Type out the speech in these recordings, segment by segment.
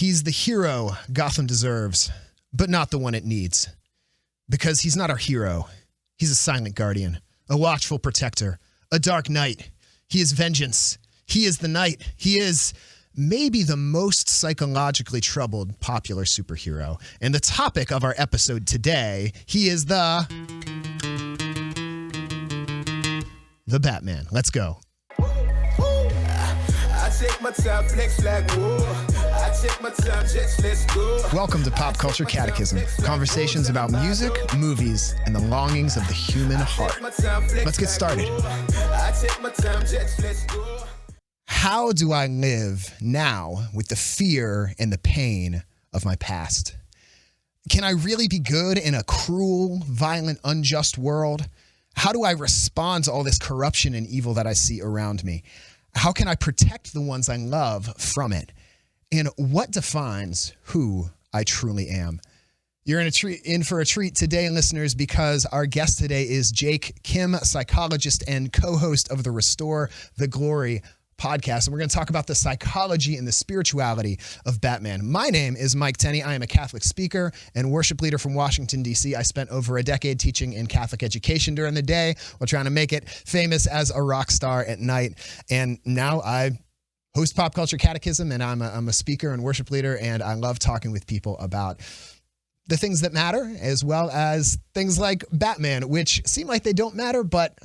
He's the hero Gotham deserves, but not the one it needs. Because he's not our hero. He's a silent guardian, a watchful protector, a dark knight. He is vengeance. He is the night. He is maybe the most psychologically troubled popular superhero. And the topic of our episode today, he is the Batman. Let's go. Welcome to Pop Culture Catechism, conversations about music, movies, and the longings of the human heart. Let's get started. How do I live now with the fear and the pain of my past? Can I really be good in a cruel, violent, unjust world? How do I respond to all this corruption and evil that I see around me? How can I protect the ones I love from it? And what defines who I truly am? You're in for a treat today, listeners, because our guest today is Jake Khym, psychologist and co-host of the Restore the Glory podcast. And we're going to talk about the psychology and the spirituality of Batman. My name is Mike Tenney. I am a Catholic speaker and worship leader from Washington, D.C. I spent over a decade teaching in Catholic education during the day while trying to make it famous as a rock star at night. And now I host Pop Culture Catechism, and I'm a speaker and worship leader, and I love talking with people about the things that matter, as well as things like Batman, which seem like they don't matter, but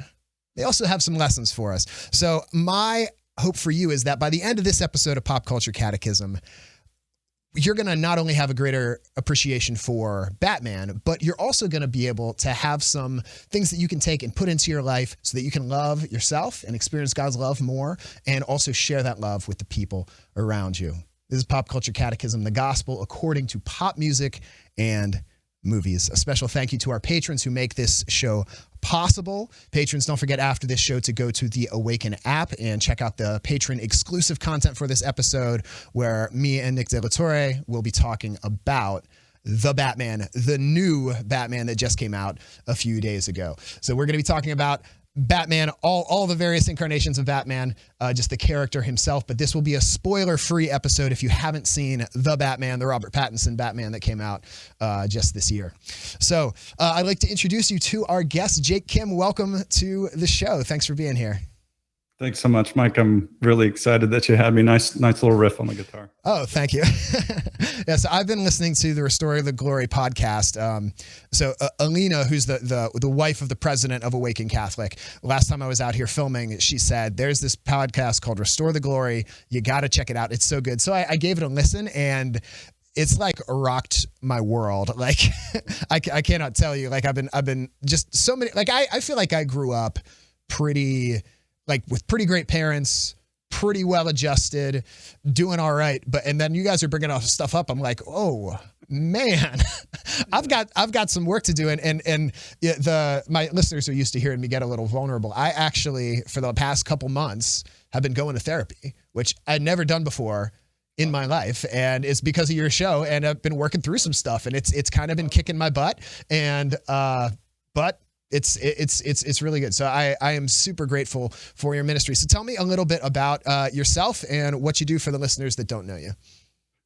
they also have some lessons for us. So my hope for you is that by the end of this episode of Pop Culture Catechism, you're going to not only have a greater appreciation for Batman, but you're also going to be able to have some things that you can take and put into your life so that you can love yourself and experience God's love more, and also share that love with the people around you. This is Pop Culture Catechism, the gospel according to pop music and movies. A special thank you to our patrons who make this show possible. Patrons, don't forget after this show to go to the Awaken app and check out the patron exclusive content for this episode, where me and Nick De La Torre will be talking about the Batman, the new Batman that just came out a few days ago. So we're going to be talking about Batman, all the various incarnations of Batman, just the character himself. But this will be a spoiler-free episode if you haven't seen the Batman, the Robert Pattinson Batman that came out just this year. So I'd like to introduce you to our guest, Jake Khym. Welcome to the show. Thanks for being here. Thanks so much, Mike. I'm really excited that you had me. Nice little riff on the guitar. Oh, thank you. Yeah, so I've been listening to the Restore the Glory podcast. So Alina, who's the wife of the president of Awaken Catholic, last time I was out here filming, she said, there's this podcast called Restore the Glory. You got to check it out. It's so good. So I gave it a listen, and it's like rocked my world. Like I cannot tell you, like I've been just so many, like I feel like I grew up with pretty great parents, pretty well adjusted, doing all right. And then you guys are bringing all stuff up. I'm like, oh man, I've got some work to do. And my listeners are used to hearing me get a little vulnerable. I actually, for the past couple months, have been going to therapy, which I'd never done before in my life. And it's because of your show. And I've been working through some stuff, and it's kind of been kicking my butt. And, but it's really good. So I am super grateful for your ministry. So tell me a little bit about yourself and what you do for the listeners that don't know you.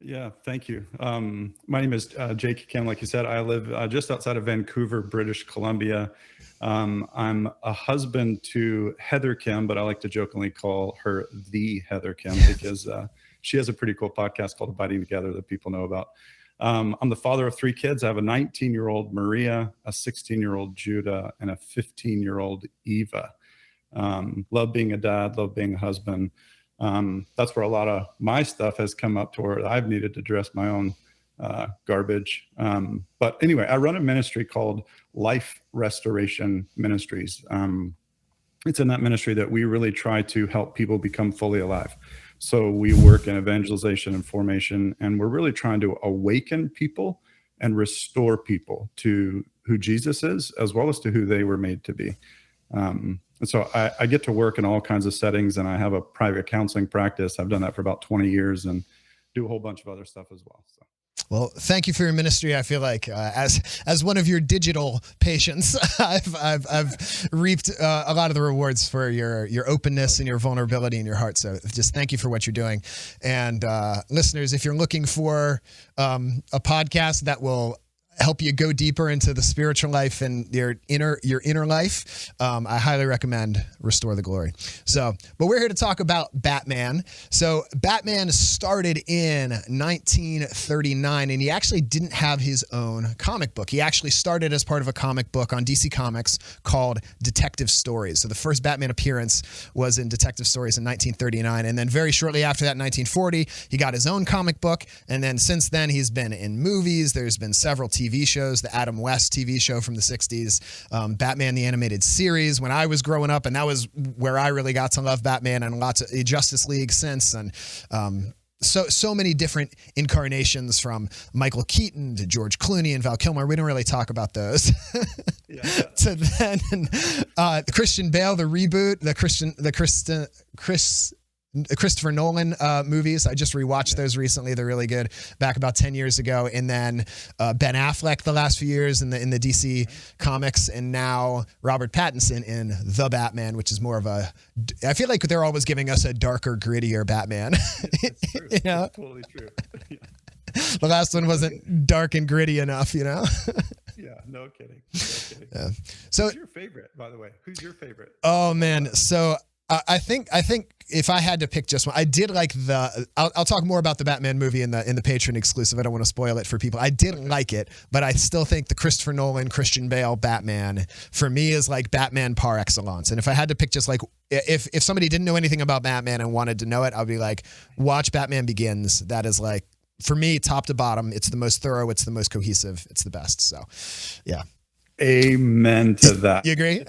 Yeah, thank you. My name is Jake Khym. Like you said, I live just outside of Vancouver, British Columbia. I'm a husband to Heather Khym, but I like to jokingly call her the Heather Khym because she has a pretty cool podcast called Abiding Together that people know about. I'm the father of 3 kids. I have a 19-year-old Maria, a 16-year-old Judah, and a 15-year-old Eva. Love being a dad, love being a husband. That's where a lot of my stuff has come up to where I've needed to address my own garbage. But anyway, I run a ministry called Life Restoration Ministries. It's in that ministry that we really try to help people become fully alive. So we work in evangelization and formation, and we're really trying to awaken people and restore people to who Jesus is, as well as to who they were made to be. And so I get to work in all kinds of settings, and I have a private counseling practice. I've done that for about 20 years and do a whole bunch of other stuff as well. So. Well, thank you for your ministry. I feel like as one of your digital patients, I've reaped a lot of the rewards for your openness and your vulnerability in your heart. So just thank you for what you're doing. And listeners, if you're looking for a podcast that will help you go deeper into the spiritual life and your inner life, I highly recommend Restore the Glory. So, but we're here to talk about Batman. So Batman started in 1939, and he actually didn't have his own comic book. He actually started as part of a comic book on DC Comics called Detective Stories. So the first Batman appearance was in Detective Stories in 1939, and then very shortly after that, in 1940, he got his own comic book, and then since then, he's been in movies. There's been several TV shows, the Adam West TV show from the 60s, Batman the Animated Series when I was growing up, and that was where I really got to love Batman, and lots of Justice League since, and so many different incarnations from Michael Keaton to George Clooney and Val Kilmer. We don't really talk about those. To then Christian Bale, the reboot, the Christopher Nolan movies. I just rewatched those recently. They're really good, back about 10 years ago. And then Ben Affleck the last few years in the DC comics, and now Robert Pattinson in The Batman, which is more of I feel like they're always giving us a darker, grittier Batman. That's true. You know? That's totally true. Yeah. The last one wasn't dark and gritty enough, you know? Yeah, no kidding. No kidding. Yeah. So, who's your favorite, by the way? Who's your favorite? Oh man. So I think if I had to pick just one, I did like I'll talk more about the Batman movie in the Patron exclusive. I don't want to spoil it for people. I didn't like it, but I still think the Christopher Nolan, Christian Bale Batman for me is like Batman par excellence. And if I had to pick just like, if somebody didn't know anything about Batman and wanted to know it, I'd be like, watch Batman Begins. That is like, for me, top to bottom, it's the most thorough. It's the most cohesive. It's the best. So yeah. Amen to that. You agree?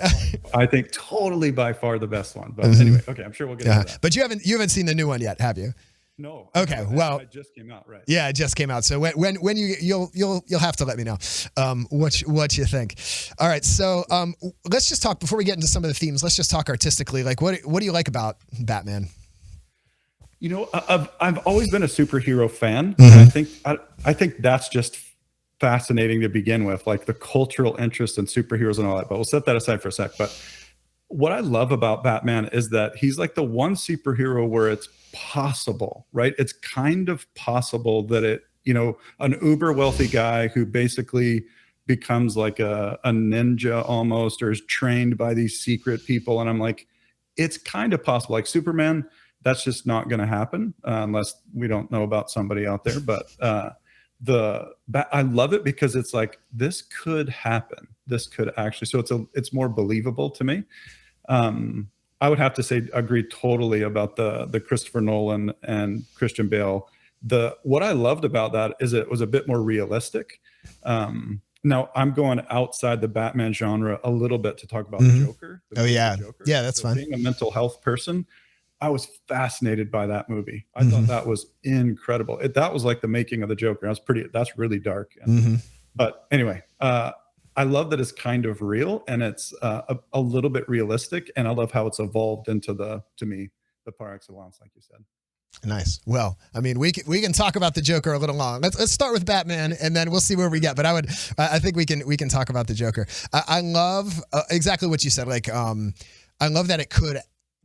I think totally by far the best one. But anyway, okay, I'm sure we'll get into that. But you haven't seen the new one yet, have you? No. Okay. Well, it just came out, right? Yeah, it just came out. So when you'll have to let me know what you think. All right. So let's just talk before we get into some of the themes. Let's just talk artistically. Like, what do you like about Batman? You know, I've always been a superhero fan. And I think that's just fascinating to begin with, like the cultural interest in superheroes and all that, but we'll set that aside for a sec. But what I love about Batman is that he's like the one superhero where it's possible, right? It's kind of possible that an uber wealthy guy who basically becomes like a ninja almost, or is trained by these secret people. And I'm like, it's kind of possible. Like Superman, that's just not going to happen unless we don't know about somebody out there. But I love it because it's like, this could happen. This could actually, so it's more believable to me. I would have to say, agree totally about the Christopher Nolan and Christian Bale. What I loved about that is it was a bit more realistic. Now I'm going outside the Batman genre a little bit to talk about the Joker. Joker. Yeah, that's fine. Being a mental health person, I was fascinated by that movie. I thought that was incredible. That was like the making of the Joker. That's really dark. But anyway, I love that it's kind of real, and it's a little bit realistic. And I love how it's evolved into to me, the par excellence, like you said. Nice. Well, I mean, we can talk about the Joker a little long. Let's start with Batman, and then we'll see where we get. But I think we can talk about the Joker. I love exactly what you said. Like, I love that it could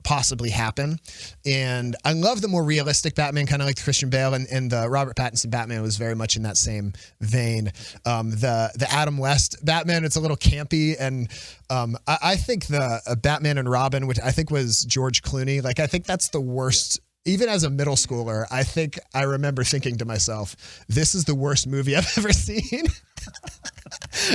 possibly happen, and I love the more realistic Batman, kind of like the Christian Bale, and the Robert Pattinson Batman was very much in that same vein. The Adam West Batman, it's a little campy, and I think the Batman and Robin, which I think was George Clooney, like I think that's the worst. Even as a middle schooler, I think I remember thinking to myself, this is the worst movie I've ever seen.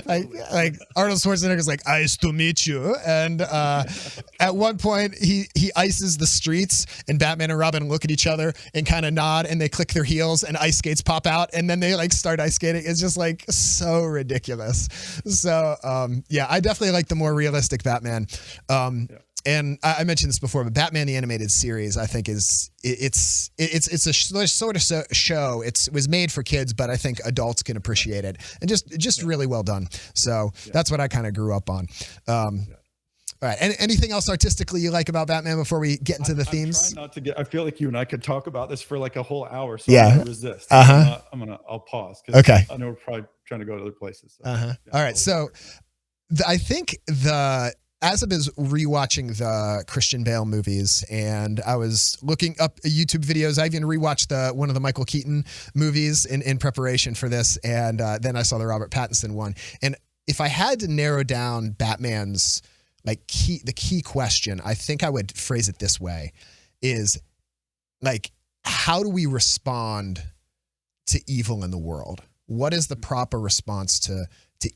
like Arnold Schwarzenegger's like, "Nice to meet you," and at one point he ices the streets, and Batman and Robin look at each other and kind of nod, and they click their heels, and ice skates pop out, and then they like start ice skating. It's just like so ridiculous. So yeah, I definitely like the more realistic Batman. And I mentioned this before, but Batman the Animated Series, I think it's a sort of show. It was made for kids, but I think adults can appreciate it, and just really well done. So that's what I kind of grew up on. All right. Anything else artistically you like about Batman before we get into the themes? I'm trying not to get. I feel like you and I could talk about this for like a whole hour, so Yeah. I'm gonna resist. I'll pause because Okay. I know we're probably trying to go to other places. So, All right. So I think as I was rewatching the Christian Bale movies, and I was looking up YouTube videos, I even rewatched one of the Michael Keaton movies in preparation for this, and then I saw the Robert Pattinson one. And if I had to narrow down Batman's the key question, I think I would phrase it this way: is like, how do we respond to evil in the world? What is the proper response to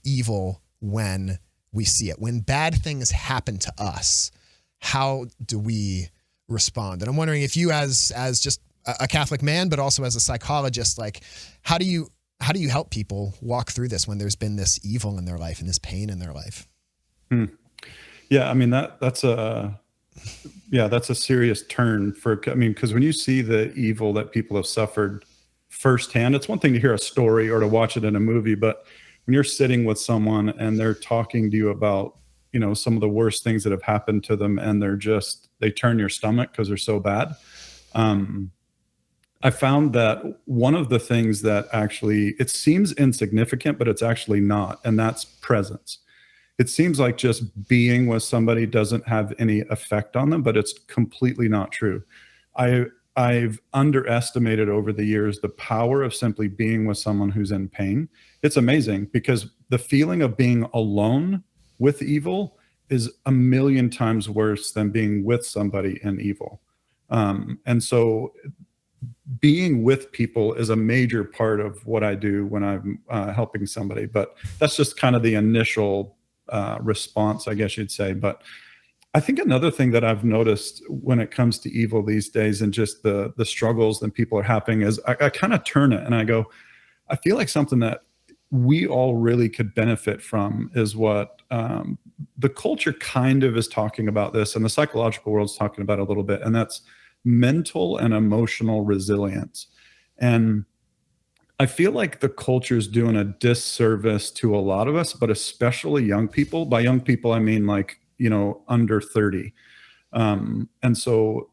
evil when we see it? When bad things happen to us, how do we respond? And I'm wondering if you, as just a Catholic man, but also as a psychologist, like, how do you help people walk through this when there's been this evil in their life and this pain in their life? Yeah, I mean that's a serious turn because when you see the evil that people have suffered firsthand, it's one thing to hear a story or to watch it in a movie, but when you're sitting with someone and they're talking to you about, some of the worst things that have happened to them, and they turn your stomach because they're so bad. I found that one of the things that actually, it seems insignificant, but it's actually not, and that's presence. It seems like just being with somebody doesn't have any effect on them, but it's completely not true. I've underestimated over the years the power of simply being with someone who's in pain. It's amazing because the feeling of being alone with evil is a million times worse than being with somebody in evil. And so being with people is a major part of what I do when I'm helping somebody, but that's just kind of the initial response, I guess you'd say. But I think another thing that I've noticed when it comes to evil these days and just the struggles that people are having is I kind of turn it and I go, I feel like something that we all really could benefit from is what the culture kind of is talking about this, and the psychological world's talking about it a little bit, and that's mental and emotional resilience. And I feel like the culture is doing a disservice to a lot of us, but especially young people. By young people, I mean under 30. And so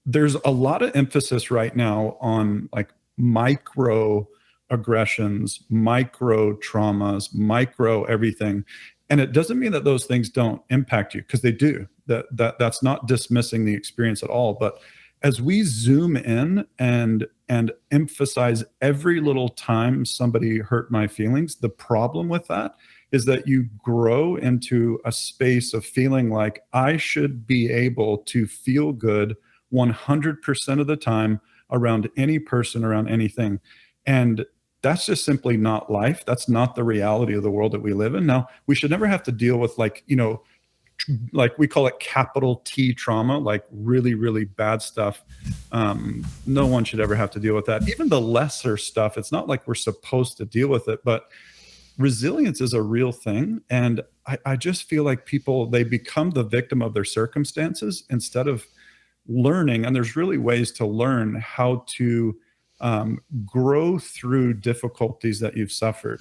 there's a lot of emphasis right now on like micro aggressions, micro traumas, micro everything. And it doesn't mean that those things don't impact you, because they do. That's not dismissing the experience at all. But as we zoom in and emphasize every little time somebody hurt my feelings, the problem with that is that you grow into a space of feeling like I should be able to feel good 100% of the time around any person, around anything. And that's just simply not life. That's not the reality of the world that we live in. Now, we should never have to deal with like we call it capital T trauma, like really, really bad stuff. No one should ever have to deal with that. Even the lesser stuff, it's not like we're supposed to deal with it, but resilience is a real thing. And I just feel like people, they become the victim of their circumstances instead of learning. And there's really ways to learn how to grow through difficulties that you've suffered.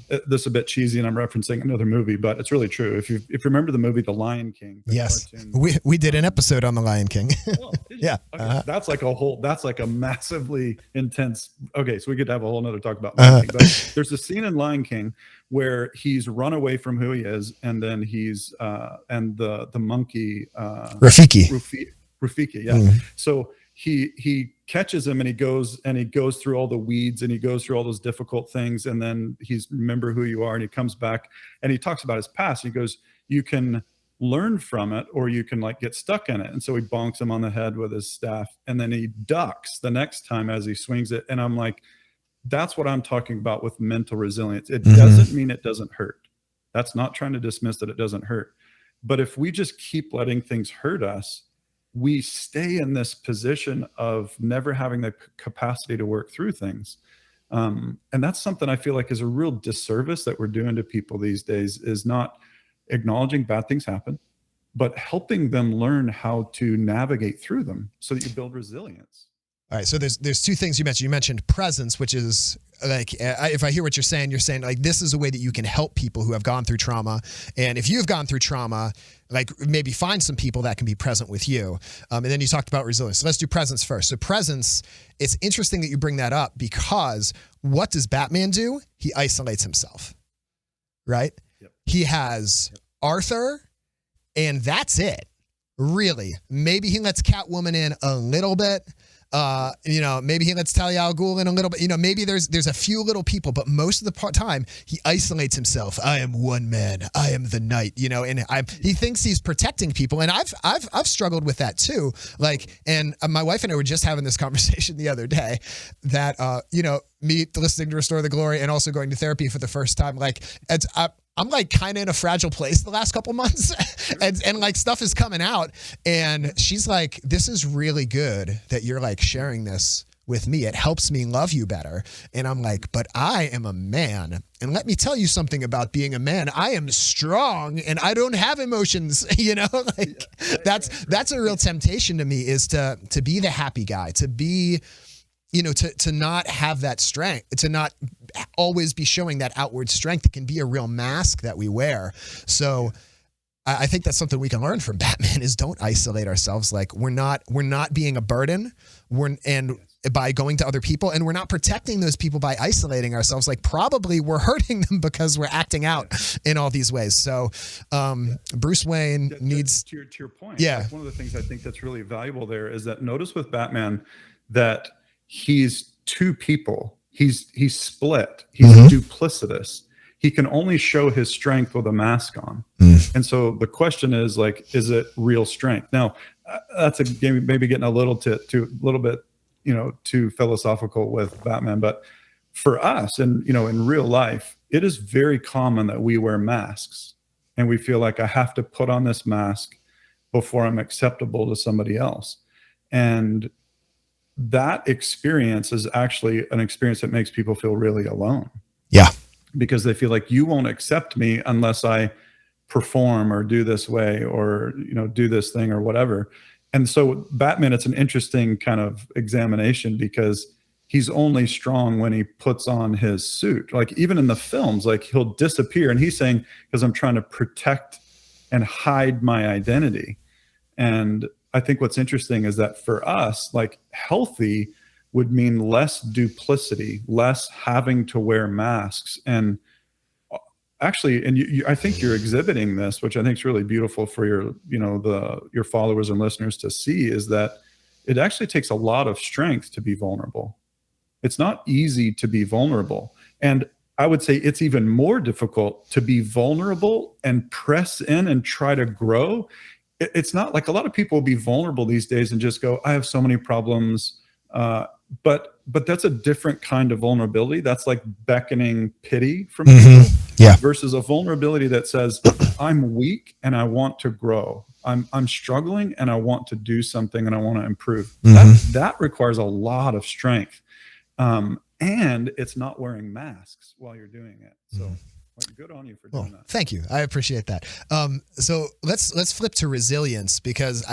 This is a bit cheesy and I'm referencing another movie, but it's really true. If you remember the movie The Lion King. Yes, cartoon, we did an episode on The Lion King. Oh, yeah. Okay. That's like a massively intense. Okay, so we could have a whole nother talk about Lion King. But there's a scene in Lion King where he's run away from who he is, and then he's and the monkey Rafiki, yeah. Mm-hmm. So he catches him and he goes through all the weeds and he goes through all those difficult things, and then he's remember who you are, and he comes back and he talks about his past. He goes, you can learn from it or you can like get stuck in it. And so he bonks him on the head with his staff, and then he ducks the next time as he swings it. And I'm like, that's what I'm talking about with mental resilience. It doesn't mean it doesn't hurt. That's not trying to dismiss that it doesn't hurt. But if we just keep letting things hurt us, we stay in this position of never having the capacity to work through things. And that's something I feel like is a real disservice that we're doing to people these days, is not acknowledging bad things happen, but helping them learn how to navigate through them so that you build resilience. All right. So there's two things you mentioned. You mentioned presence, which is like, if I hear what you're saying like this is a way that you can help people who have gone through trauma. And if you've gone through trauma, like maybe find some people that can be present with you. And then you talked about resilience. So let's do presence first. So presence, it's interesting that you bring that up because what does Batman do? He isolates himself, right? Yep. He has Arthur and that's it. Really. Maybe he lets Catwoman in a little bit. Maybe he lets Ras Al Gul in a little bit, maybe there's a few little people, but most of the time he isolates himself. I am one man. I am the knight, and he thinks he's protecting people. And I've struggled with that too. Like, and my wife and I were just having this conversation the other day that, me listening to Restore the Glory and also going to therapy for the first time, like I'm like kind of in a fragile place the last couple months and like stuff is coming out and she's like, this is really good that you're like sharing this with me. It helps me love you better. And I'm like, but I am a man. And let me tell you something about being a man. I am strong and I don't have emotions, that's a real temptation to me is to be the happy guy, to be, to not have that strength, to not always be showing that outward strength. It can be a real mask that we wear. So I think that's something we can learn from Batman is don't isolate ourselves. Like we're not being a burden. By going to other people and we're not protecting those people by isolating ourselves. Like probably we're hurting them because we're acting out in all these ways. So Bruce Wayne needs to your point. Yeah. Like one of the things I think that's really valuable there is that notice with Batman that he's two people. He's split. He's duplicitous. He can only show his strength with a mask on. And so the question is like, is it real strength? Now that's maybe getting a little bit, too philosophical with Batman. But for us and, in real life, it is very common that we wear masks and we feel like I have to put on this mask before I'm acceptable to somebody else. And that experience is actually an experience that makes people feel really alone. Yeah. Because they feel like you won't accept me unless I perform or do this way or, do this thing or whatever. And so Batman, it's an interesting kind of examination because he's only strong when he puts on his suit. Like even in the films, like he'll disappear and he's saying, because I'm trying to protect and hide my identity. And I think what's interesting is that for us, like healthy would mean less duplicity, less having to wear masks. And actually, and I think you're exhibiting this, which I think is really beautiful for your, your followers and listeners to see, is that it actually takes a lot of strength to be vulnerable. It's not easy to be vulnerable. And I would say it's even more difficult to be vulnerable and press in and try to grow. It's not like a lot of people will be vulnerable these days and just go, I have so many problems. But that's a different kind of vulnerability. That's like beckoning pity from people versus a vulnerability that says, I'm weak and I want to grow. I'm struggling and I want to do something and I want to improve. That requires a lot of strength. And it's not wearing masks while you're doing it. So good on you for doing that. Thank you. I appreciate that. So let's flip to resilience because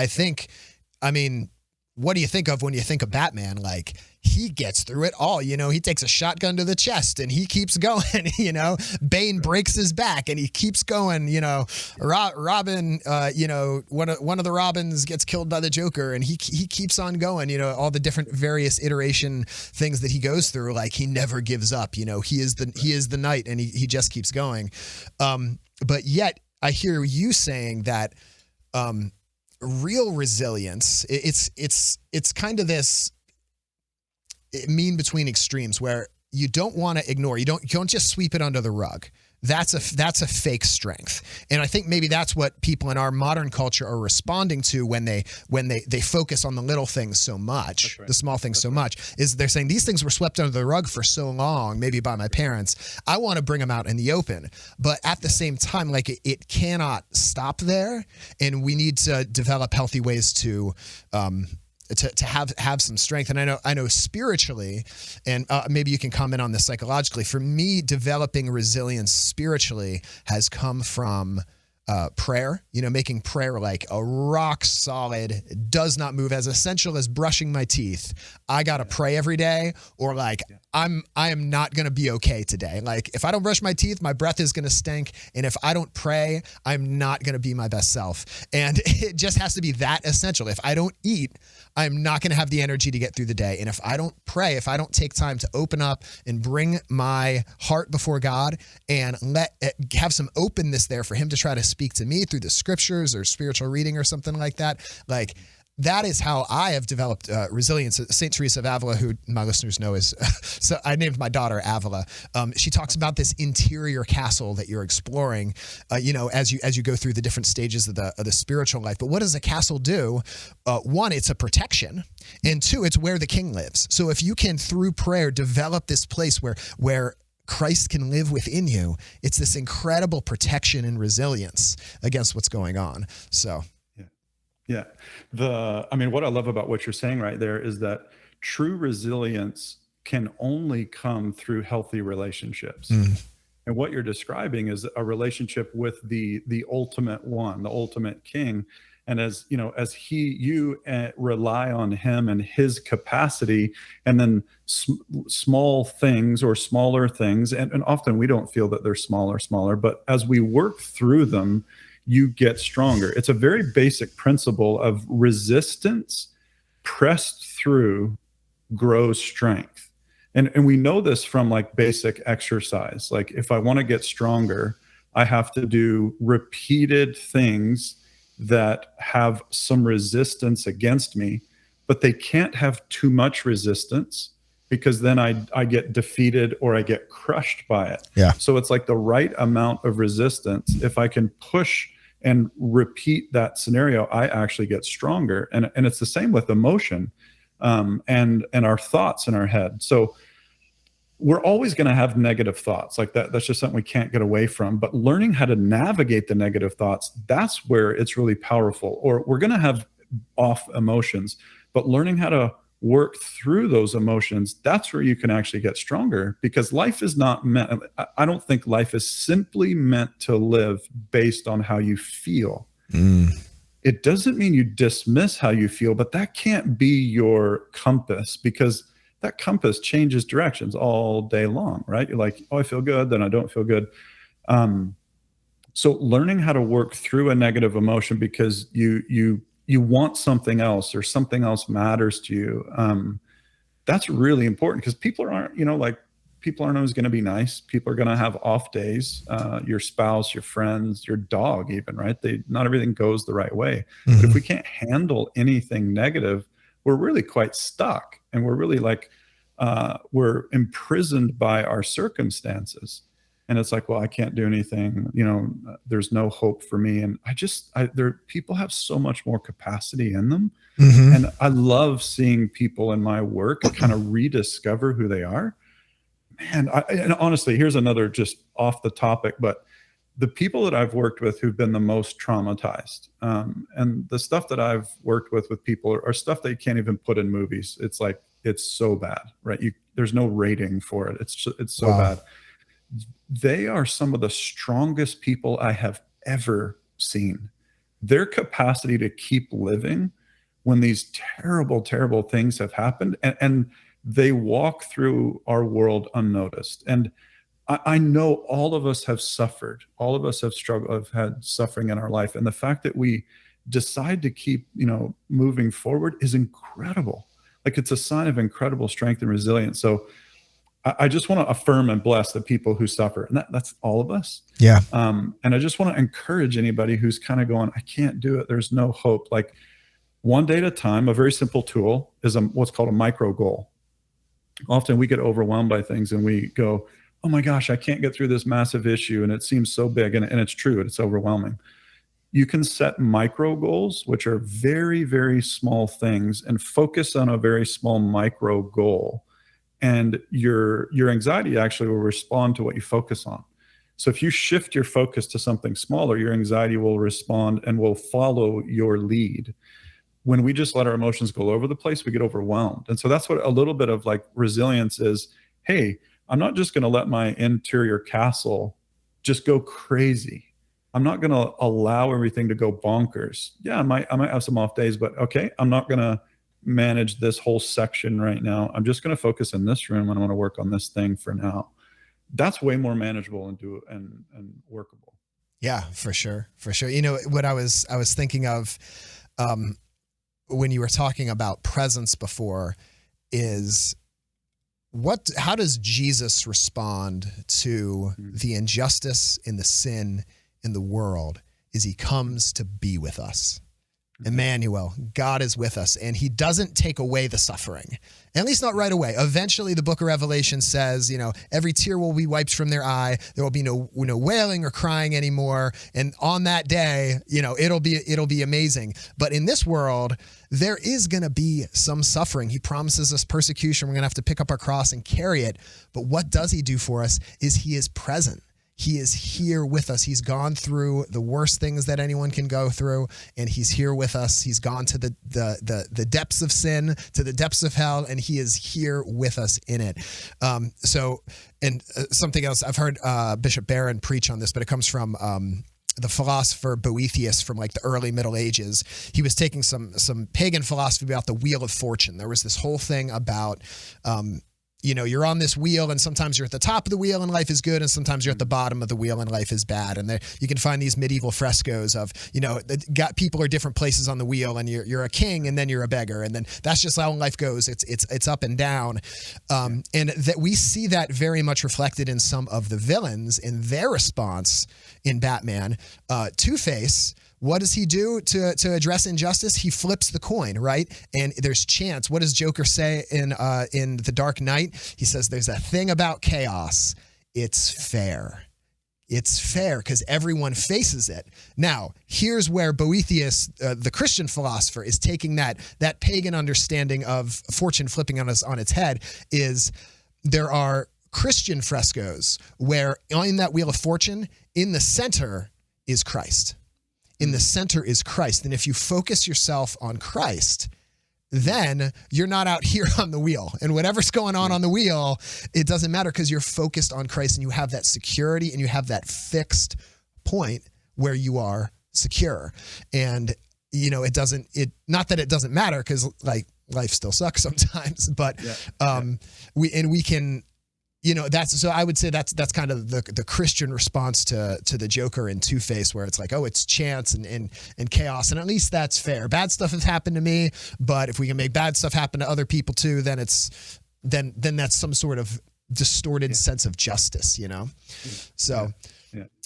what do you think of when you think of Batman? Like he gets through it all, he takes a shotgun to the chest and he keeps going, Bane breaks his back and he keeps going, Robin, one of the Robins gets killed by the Joker and he keeps on going, all the different various iteration things that he goes through. Like he never gives up, he is the knight and he just keeps going. But yet I hear you saying that, real resilience, it's kind of this mean between extremes where you don't want to ignore, you don't just sweep it under the rug. That's a fake strength. And I think maybe that's what people in our modern culture are responding to when they focus on the little things so much, the small things so much, is they're saying these things were swept under the rug for so long, maybe by my parents. I want to bring them out in the open. But at the same time, like it cannot stop there. And we need to develop healthy ways to have some strength. And I know spiritually, and maybe you can comment on this psychologically, for me, developing resilience spiritually has come from prayer, making prayer like a rock solid, does not move, as essential as brushing my teeth. I got to pray every day, or like I am not going to be okay today. Like if I don't brush my teeth, my breath is going to stink. And if I don't pray, I'm not going to be my best self. And it just has to be that essential. If I don't eat, I'm not going to have the energy to get through the day. And if I don't pray, if I don't take time to open up and bring my heart before God and have some openness there for him to try to speak to me through the scriptures or spiritual reading or something like that, like that is how I have developed resilience. St. Teresa of Avila, who my listeners know is, so I named my daughter Avila. She talks about this interior castle that you're exploring, as you go through the different stages of the spiritual life. But what does a castle do? One, it's a protection, and two, it's where the king lives. So if you can, through prayer, develop this place where Christ can live within you, it's this incredible protection and resilience against what's going on. So. Yeah. What I love about what you're saying right there is that true resilience can only come through healthy relationships. And what you're describing is a relationship with the ultimate one, the ultimate king. And as you rely on him and his capacity, and then small things or smaller things, and often we don't feel that they're smaller, but as we work through them, you get stronger. It's a very basic principle of resistance pressed through grows strength. And we know this from like basic exercise. Like if I want to get stronger, I have to do repeated things that have some resistance against me, but they can't have too much resistance, because then I get defeated or I get crushed by it. Yeah. So it's like the right amount of resistance. If I can push and repeat that scenario, I actually get stronger. And it's the same with emotion, and our thoughts in our head. So we're always going to have negative thoughts like that. That's just something we can't get away from. But learning how to navigate the negative thoughts, that's where it's really powerful. Or we're going to have off emotions, but learning how to work through those emotions, that's where you can actually get stronger, because life is not meant, I don't think life is simply meant to live based on how you feel. It doesn't mean you dismiss how you feel, but that can't be your compass, because that compass changes directions all day long, right? You're like, oh, I feel good, then I don't feel good. So learning how to work through a negative emotion because you want something else, or something else matters to you. That's really important, because people aren't always going to be nice. People are going to have off days. Your spouse, your friends, your dog, even, right? Not everything goes the right way. But if we can't handle anything negative, we're really quite stuck, and we're really like, we're imprisoned by our circumstances. And it's like, well, I can't do anything, there's no hope for me. And people have so much more capacity in them. And I love seeing people in my work kind of rediscover who they are. Man, and honestly, here's another just off the topic, but the people that I've worked with who've been the most traumatized, and the stuff that I've worked with people are stuff that you can't even put in movies. It's like, it's so bad, right? There's no rating for it. It's so bad. They are some of the strongest people I have ever seen. Their capacity to keep living when these terrible, terrible things have happened, and they walk through our world unnoticed. And I know all of us have suffered. All of us have struggled, have had suffering in our life. And the fact that we decide to keep, moving forward is incredible. Like, it's a sign of incredible strength and resilience. So I just want to affirm and bless the people who suffer. And that's all of us. Yeah. And I just want to encourage anybody who's kind of going, I can't do it, there's no hope. Like, one day at a time, a very simple tool is what's called a micro goal. Often we get overwhelmed by things and we go, oh my gosh, I can't get through this massive issue. And it seems so big. And it's true. It's overwhelming. You can set micro goals, which are very, very small things, and focus on a very small micro goal. And your anxiety actually will respond to what you focus on. So if you shift your focus to something smaller, your anxiety will respond and will follow your lead. When we just let our emotions go all over the place, we get overwhelmed. And so that's what a little bit of like resilience is. Hey, I'm not just going to let my interior castle just go crazy. I'm not going to allow everything to go bonkers. Yeah, I might have some off days, but okay, I'm not going to manage this whole section right now. I'm just going to focus in this room and I want to work on this thing for now. That's way more manageable and workable. Yeah, for sure. For sure. You know, what I was thinking of, when you were talking about presence before is how does Jesus respond to the injustice and the sin in the world is he comes to be with us. Emmanuel, God is with us, and he doesn't take away the suffering, at least not right away. Eventually, the book of Revelation says, you know, every tear will be wiped from their eye. There will be no wailing or crying anymore. And on that day, you know, it'll be amazing. But in this world, there is going to be some suffering. He promises us persecution. We're going to have to pick up our cross and carry it. But what does he do for us is he is present. He is here with us. He's gone through the worst things that anyone can go through, and he's here with us. He's gone to the depths of sin, to the depths of hell, and he is here with us in it. Something else, I've heard Bishop Barron preach on this, but it comes from the philosopher Boethius from like the early Middle Ages. He was taking some pagan philosophy about the wheel of fortune. There was this whole thing about you know, you're on this wheel and sometimes you're at the top of the wheel and life is good, and sometimes you're at the bottom of the wheel and life is bad. And there, you can find these medieval frescoes of, you know, people are different places on the wheel, and you're a king and then you're a beggar, and then that's just how life goes. It's up and down. And that we see that very much reflected in some of the villains in their response in Batman. Two-Face, what does he do to address injustice? He flips the coin, right? And there's chance. What does Joker say in The Dark Knight? He says there's a thing about chaos. It's fair. It's fair because everyone faces it. Now, here's where Boethius, the Christian philosopher, is taking that pagan understanding of fortune flipping on its head. Is there are Christian frescoes where in that wheel of fortune, in the center is Christ. In the center is Christ. And if you focus yourself on Christ, then you're not out here on the wheel. And whatever's going on the wheel, it doesn't matter because you're focused on Christ and you have that security and you have that fixed point where you are secure. And, you know, not that it doesn't matter because like life still sucks sometimes, but we can, you know, I would say that's kind of the Christian response to the Joker and Two-Face, where it's like, oh, it's chance and chaos, and at least that's fair. Bad stuff has happened to me, but if we can make bad stuff happen to other people too, then then that's some sort of distorted sense of justice, you know. So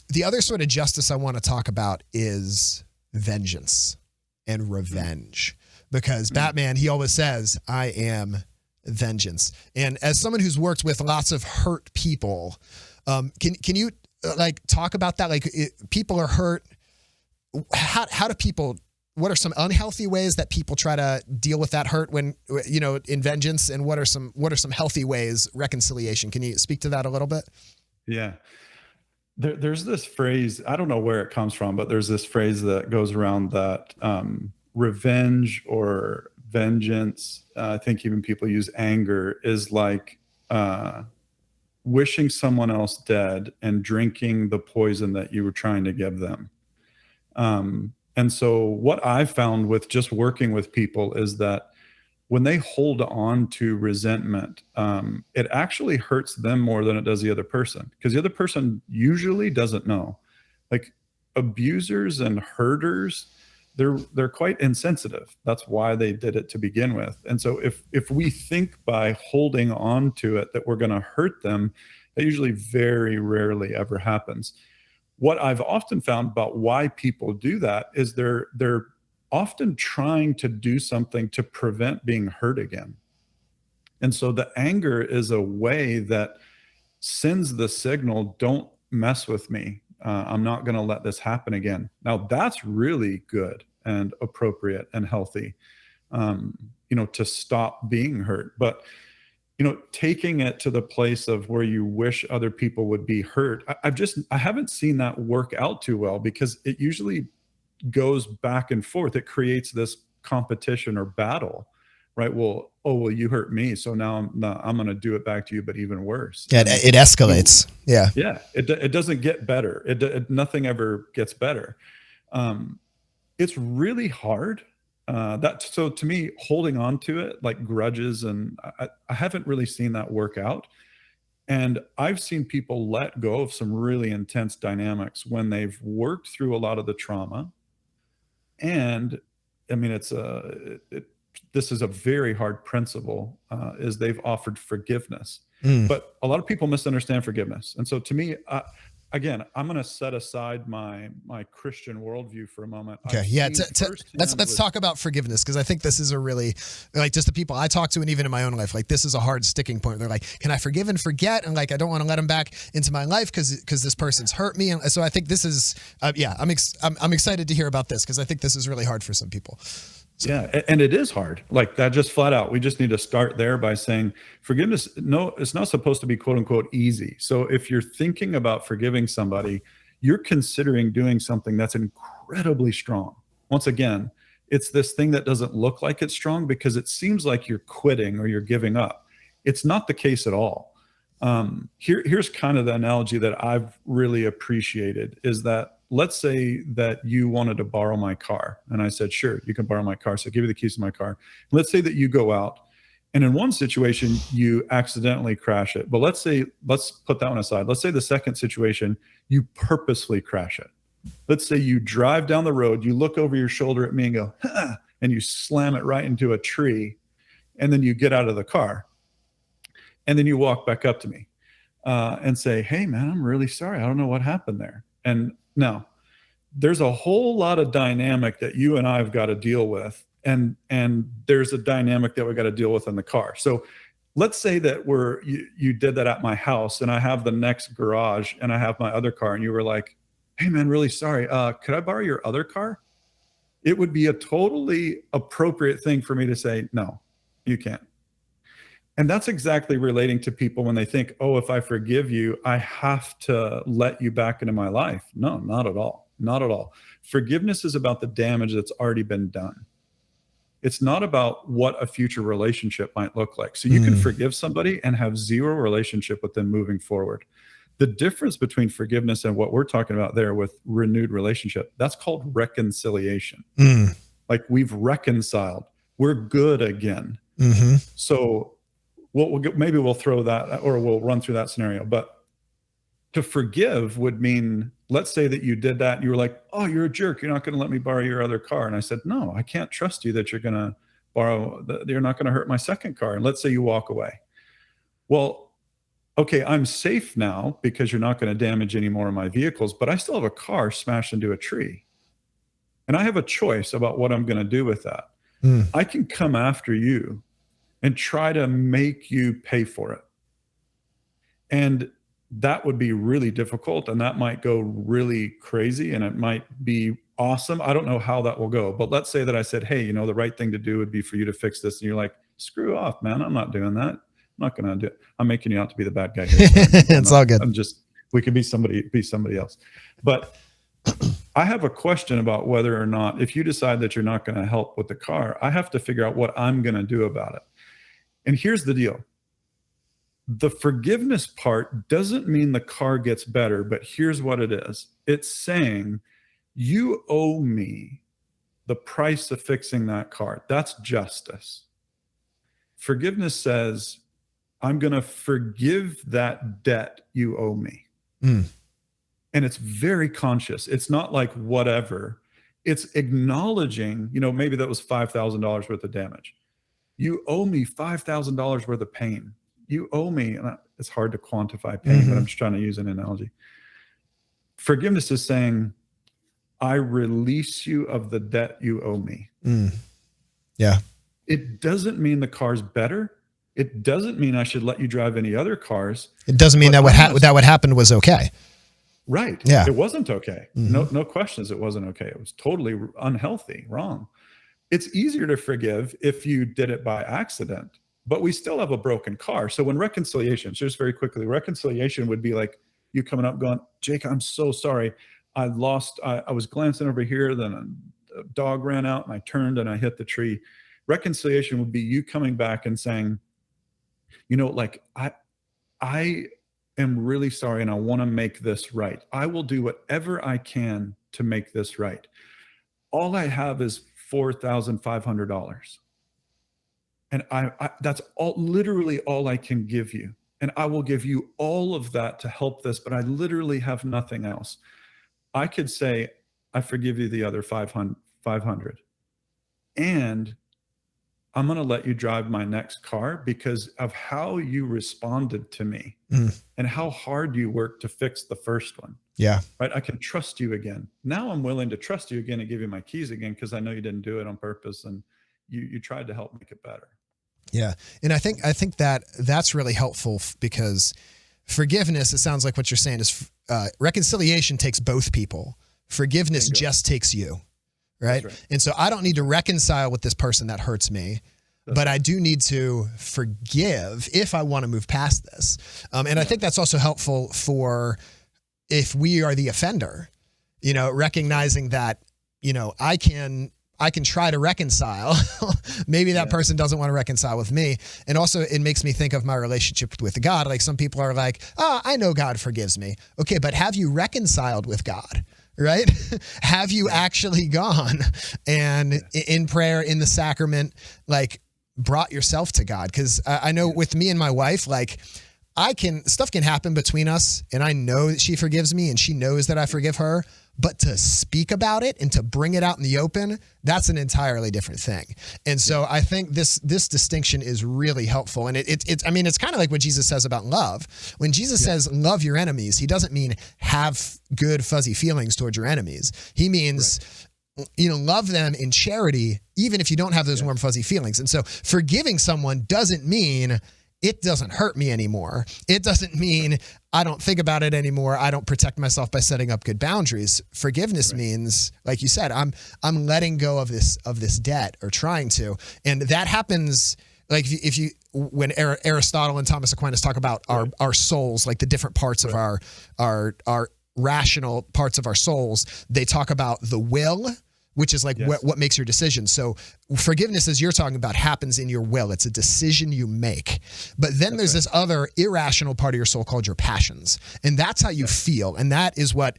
the other sort of justice I want to talk about is vengeance and revenge, because Batman, he always says, I am vengeance. And as someone who's worked with lots of hurt people, can you like talk about that? Like people are hurt. How do people, what are some unhealthy ways that people try to deal with that hurt when, you know, in vengeance, and what are some healthy ways, reconciliation? Can you speak to that a little bit? Yeah. There's this phrase, I don't know where it comes from, but there's this phrase that goes around that revenge or vengeance, I think even people use anger, is like wishing someone else dead and drinking the poison that you were trying to give them. And so what I've found with just working with people is that when they hold on to resentment, it actually hurts them more than it does the other person, because the other person usually doesn't know. Like abusers and hurters, they're quite insensitive. That's why they did it to begin with. And so if we think by holding on to it that we're going to hurt them, that usually very rarely ever happens. What I've often found about why people do that is they're often trying to do something to prevent being hurt again. And so the anger is a way that sends the signal, don't mess with me. I'm not going to let this happen again. Now that's really good and appropriate and healthy, you know, to stop being hurt. But, you know, taking it to the place of where you wish other people would be hurt, I haven't seen that work out too well, because it usually goes back and forth. It creates this competition or battle right? Well, oh, well, you hurt me, so now I'm going to do it back to you, but even worse. Yeah, it escalates. Yeah. Yeah. It doesn't get better. Nothing ever gets better. It's really hard. So to me, holding on to it like grudges, and I haven't really seen that work out. And I've seen people let go of some really intense dynamics when they've worked through a lot of the trauma. And I mean, this is a very hard principle, is they've offered forgiveness. But a lot of people misunderstand forgiveness. And so to me, again, I'm going to set aside my Christian worldview for a moment. Okay. Yeah. Let's talk about forgiveness, because I think this is a really, like, just the people I talk to, and even in my own life, like, this is a hard sticking point. They're like, can I forgive and forget? And like, I don't want to let them back into my life because this person's hurt me. And so I think this is, I'm excited to hear about this, because I think this is really hard for some people. So. Yeah, and it is hard. Like that, just flat out. We just need to start there by saying forgiveness. No, it's not supposed to be quote unquote easy. So if you're thinking about forgiving somebody, you're considering doing something that's incredibly strong. Once again, it's this thing that doesn't look like it's strong because it seems like you're quitting or you're giving up. It's not the case at all. Here's kind of the analogy that I've really appreciated is that, let's say that you wanted to borrow my car. And I said, sure, you can borrow my car. So I'll give you the keys to my car. Let's say that you go out, and in one situation, you accidentally crash it. But let's put that one aside. Let's say the second situation, you purposely crash it. Let's say you drive down the road, you look over your shoulder at me and go, huh, and you slam it right into a tree. And then you get out of the car. And then you walk back up to me and say, hey, man, I'm really sorry. I don't know what happened there. And now, there's a whole lot of dynamic that you and I have got to deal with, and there's a dynamic that we got to deal with in the car. So let's say that you did that at my house, and I have the next garage, and I have my other car, and you were like, hey, man, really sorry. Could I borrow your other car? It would be a totally appropriate thing for me to say, no, you can't. And that's exactly relating to people when they think, oh, if I forgive you, I have to let you back into my life. No, not at all. Not at all. Forgiveness is about the damage that's already been done. It's not about what a future relationship might look like. So you can forgive somebody and have zero relationship with them moving forward. The difference between forgiveness and what we're talking about there with renewed relationship, that's called reconciliation. Like we've reconciled. We're good again. So maybe we'll throw that, or we'll run through that scenario. But to forgive would mean, let's say that you did that and you were like, oh, you're a jerk. You're not going to let me borrow your other car. And I said, no, I can't trust you that you're going to you're not going to hurt my second car. And let's say you walk away. Well, okay, I'm safe now because you're not going to damage any more of my vehicles, but I still have a car smashed into a tree. And I have a choice about what I'm going to do with that. I can come after you and try to make you pay for it. And that would be really difficult, and that might go really crazy, and it might be awesome. I don't know how that will go, but let's say that I said, hey, the right thing to do would be for you to fix this. And you're like, screw off, man. I'm not doing that. I'm not going to do it. I'm making you out to be the bad guy here. It's all good. We could be somebody else. But I have a question about whether or not, if you decide that you're not going to help with the car, I have to figure out what I'm going to do about it. And here's the deal. The forgiveness part doesn't mean the car gets better, but here's what it is. It's saying, you owe me the price of fixing that car. That's justice. Forgiveness says, I'm going to forgive that debt you owe me. And it's very conscious. It's not like whatever. It's acknowledging, maybe that was $5,000 worth of damage. You owe me $5,000 worth of pain. You owe me, and it's hard to quantify pain, but I'm just trying to use an analogy. Forgiveness is saying, I release you of the debt you owe me. Yeah. It doesn't mean the car's better. It doesn't mean I should let you drive any other cars. It doesn't mean that what happened was okay. Right. Yeah. It wasn't okay. No questions. It wasn't okay. It was totally unhealthy, wrong. It's easier to forgive if you did it by accident, but we still have a broken car. So when reconciliation, just very quickly, reconciliation would be like you coming up going, Jake, I'm so sorry. I was glancing over here, then a dog ran out and I turned and I hit the tree. Reconciliation would be you coming back and saying, you know, like, I am really sorry and I want to make this right. I will do whatever I can to make this right. All I have is $4,500. And that's literally all I can give you. And I will give you all of that to help this, but I literally have nothing else. I could say, I forgive you the other 500. And I'm going to let you drive my next car because of how you responded to me and how hard you worked to fix the first one. Yeah. Right. I can trust you again. Now I'm willing to trust you again and give you my keys again because I know you didn't do it on purpose and you tried to help make it better. Yeah. And I think that's really helpful because forgiveness, it sounds like what you're saying is reconciliation takes both people. Forgiveness just takes you. Right? And so I don't need to reconcile with this person that hurts me, but I do need to forgive if I want to move past this. And I think that's also helpful for if we are the offender, you know, recognizing that, you know, I can try to reconcile. Maybe that person doesn't want to reconcile with me. And also it makes me think of my relationship with God. Like some people are like, oh, I know God forgives me. Okay, but have you reconciled with God? Right? Have you actually gone and in prayer, in the sacrament, like brought yourself to God? Because I know with me and my wife, like stuff can happen between us and I know that she forgives me and she knows that I forgive her, but to speak about it and to bring it out in the open, that's an entirely different thing. And so I think this distinction is really helpful. And it's kind of like what Jesus says about love. When Jesus says love your enemies, he doesn't mean have good fuzzy feelings towards your enemies. He means, you know, love them in charity, even if you don't have those warm fuzzy feelings. And so forgiving someone doesn't mean it doesn't hurt me anymore. It doesn't mean I don't think about it anymore. I don't protect myself by setting up good boundaries. Forgiveness means, like you said, I'm letting go of this debt or trying to. And that happens like when Aristotle and Thomas Aquinas talk about our souls, like the different parts of our rational parts of our souls, they talk about the will, which is like what makes your decision. So forgiveness, as you're talking about, happens in your will. It's a decision you make. But then there's this other irrational part of your soul called your passions. And that's how you feel. And that is what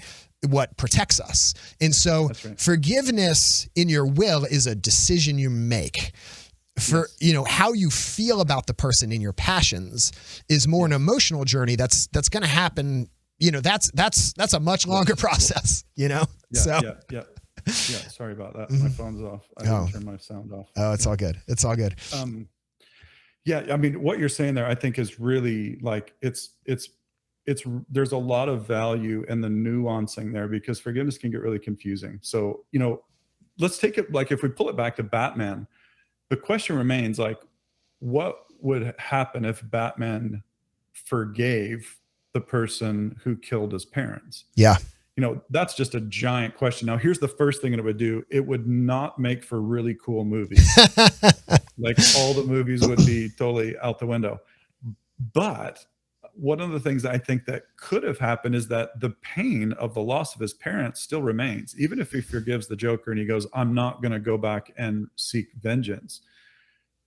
protects us. And so forgiveness in your will is a decision you make. You know, how you feel about the person in your passions is more an emotional journey that's going to happen. You know, that's a much longer process, you know? Yeah, sorry about that. My phone's off. I didn't turn my sound off. Oh, it's all good. It's all good. Yeah, I mean, what you're saying there, I think is really like, there's a lot of value in the nuancing there because forgiveness can get really confusing. So, you know, let's take it, like if we pull it back to Batman, the question remains like, what would happen if Batman forgave the person who killed his parents? Yeah. You know, that's just a giant question. Now, here's the first thing it would do. It would not make for really cool movies. Like all the movies would be totally out the window. But one of the things I think that could have happened is that the pain of the loss of his parents still remains. Even if he forgives the Joker and he goes, I'm not going to go back and seek vengeance,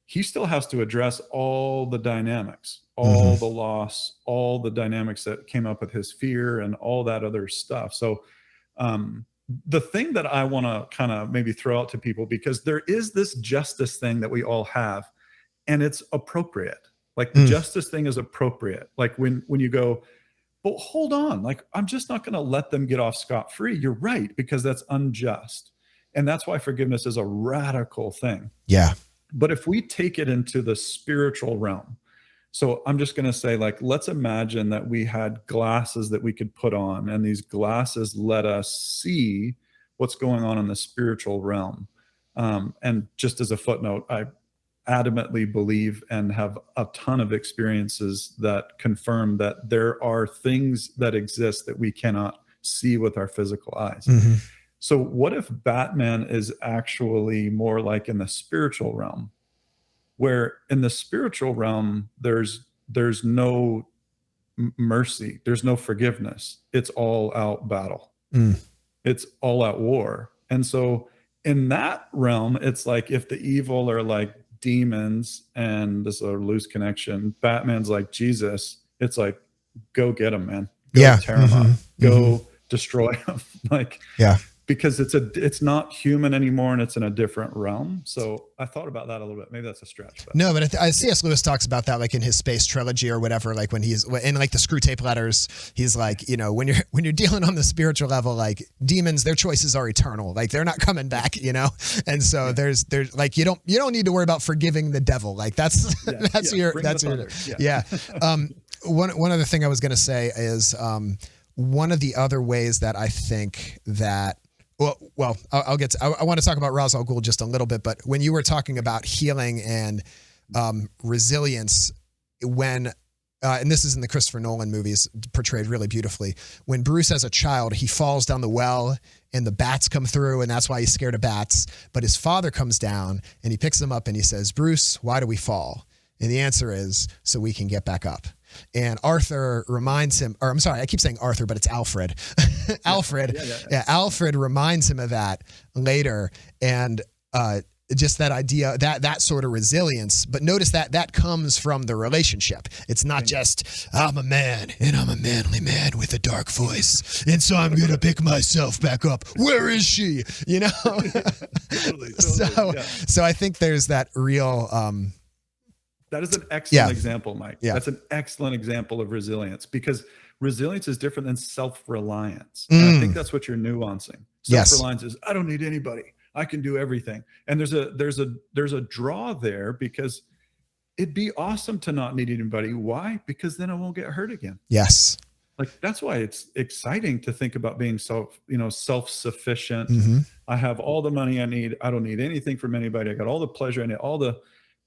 he still has to address all the dynamics, all the loss, all the dynamics that came up with his fear and all that other stuff. So the thing that I want to kind of maybe throw out to people, because there is this justice thing that we all have, and it's appropriate. Like the justice thing is appropriate. Like when you go, but hold on, like I'm just not going to let them get off scot-free. You're right, because that's unjust. And that's why forgiveness is a radical thing. Yeah. But if we take it into the spiritual realm, so I'm just going to say, like, let's imagine that we had glasses that we could put on, and these glasses let us see what's going on in the spiritual realm. And just as a footnote, I adamantly believe and have a ton of experiences that confirm that there are things that exist that we cannot see with our physical eyes. So what if Batman is actually more like in the spiritual realm, where in the spiritual realm, there's no mercy, there's no forgiveness. It's all out battle. It's all out war. And so in that realm, it's like if the evil are like demons, and this is a loose connection, Batman's like Jesus, it's like, go get them, man. Go tear them up. Go destroy them. Like, because it's not human anymore, and it's in a different realm. So I thought about that a little bit. Maybe that's a stretch. But. No, but C.S. Lewis talks about that, like in his Space trilogy or whatever. Like when he's in like the Screw Tape Letters, he's like, you know, when you're dealing on the spiritual level, like demons, their choices are eternal. Like they're not coming back, you know. And so there's like you don't need to worry about forgiving the devil. Like that's your. One other thing I was going to say is one of the other ways that I think that. Well, I'll get to, I want to talk about Ras Al Gul just a little bit, but when you were talking about healing and resilience, when, and this is in the Christopher Nolan movies portrayed really beautifully, when Bruce as a child, he falls down the well and the bats come through, and that's why he's scared of bats. But his father comes down and he picks him up and he says, Bruce, why do we fall? And the answer is so we can get back up. And Arthur reminds him, or I'm sorry, I keep saying Arthur, but it's Alfred. Alfred reminds him of that later. And just that idea, that sort of resilience. But notice that comes from the relationship. It's not just, I'm a man and I'm a manly man with a dark voice, and so I'm going to pick myself back up. Where is she? You know? Totally, so I think there's that real... that is an excellent example, Mike. That's an excellent example of resilience, because resilience is different than self-reliance. And I think that's what you're nuancing. Self-reliance is, I don't need anybody. I can do everything. And there's a draw there, because it'd be awesome to not need anybody. Why? Because then I won't get hurt again. Yes. Like, that's why it's exciting to think about being self-sufficient. I have all the money I need. I don't need anything from anybody. I got all the pleasure I need,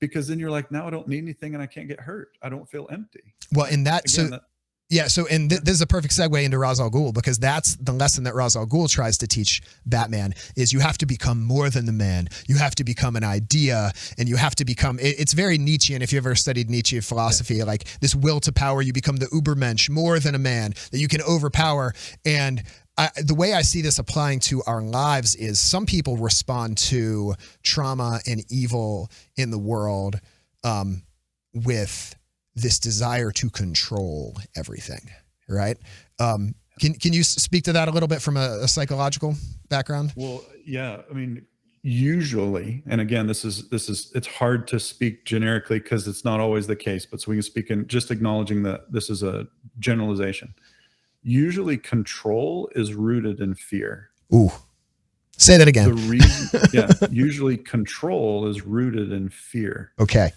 because then you're like, now I don't need anything and I can't get hurt. I don't feel empty. Well, in that, this is a perfect segue into Ras Al Ghul, because that's the lesson that Ras Al Ghul tries to teach Batman, is you have to become more than the man. You have to become an idea, and you have to become, it's very Nietzschean. If you ever studied Nietzsche philosophy, like this will to power, you become the Übermensch, more than a man, that you can overpower. And the way I see this applying to our lives is some people respond to trauma and evil in the world with this desire to control everything, right? Can you speak to that a little bit from a psychological background? Well, yeah. I mean, usually, and again, this is it's hard to speak generically because it's not always the case, but so we can speak in just acknowledging that this is a generalization. Usually control is rooted in fear. Ooh. Say that again. Usually control is rooted in fear. Okay.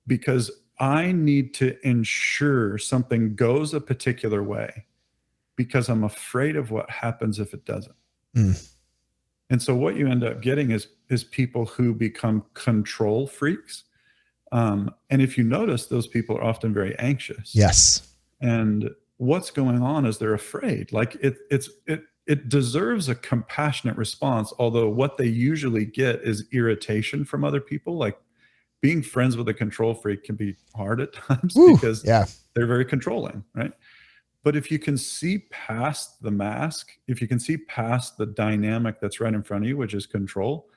Because I need to ensure something goes a particular way because I'm afraid of what happens if it doesn't. And so what you end up getting is people who become control freaks. And if you notice, those people are often very anxious. Yes. And what's going on is they're afraid. Like it deserves a compassionate response, although what they usually get is irritation from other people. Like, being friends with a control freak can be hard at times because they're very controlling, right? But if you can see past the mask, if you can see past the dynamic that's right in front of you, which is control,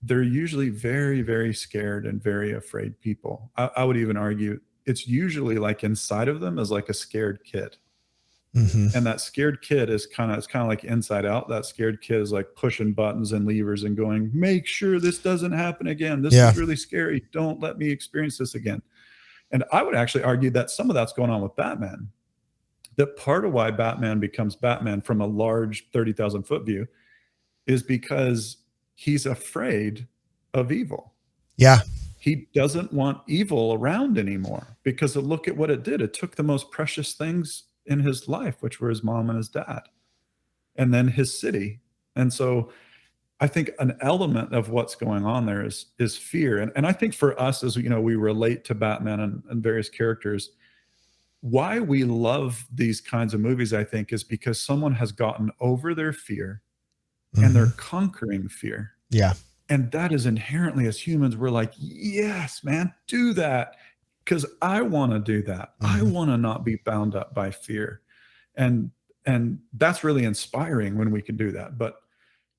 they're usually very, very scared and very afraid people. I would even argue it's usually like inside of them is like a scared kid. And that scared kid is kind of like Inside Out. That scared kid is like pushing buttons and levers and going, make sure this doesn't happen again. This is really scary. Don't let me experience this again. And I would actually argue that some of that's going on with Batman. That part of why Batman becomes Batman from a large 30,000 foot view is because he's afraid of evil. Yeah. He doesn't want evil around anymore because look at what it did. It took the most precious things in his life, which were his mom and his dad, and then his city. And so I think an element of what's going on there is fear. And I think for us, as you know, we relate to Batman and various characters. Why we love these kinds of movies, I think, is because someone has gotten over their fear and they're conquering fear. Yeah. And that is inherently, as humans, we're like, yes, man, do that. Because I want to do that. I want to not be bound up by fear. And that's really inspiring when we can do that. But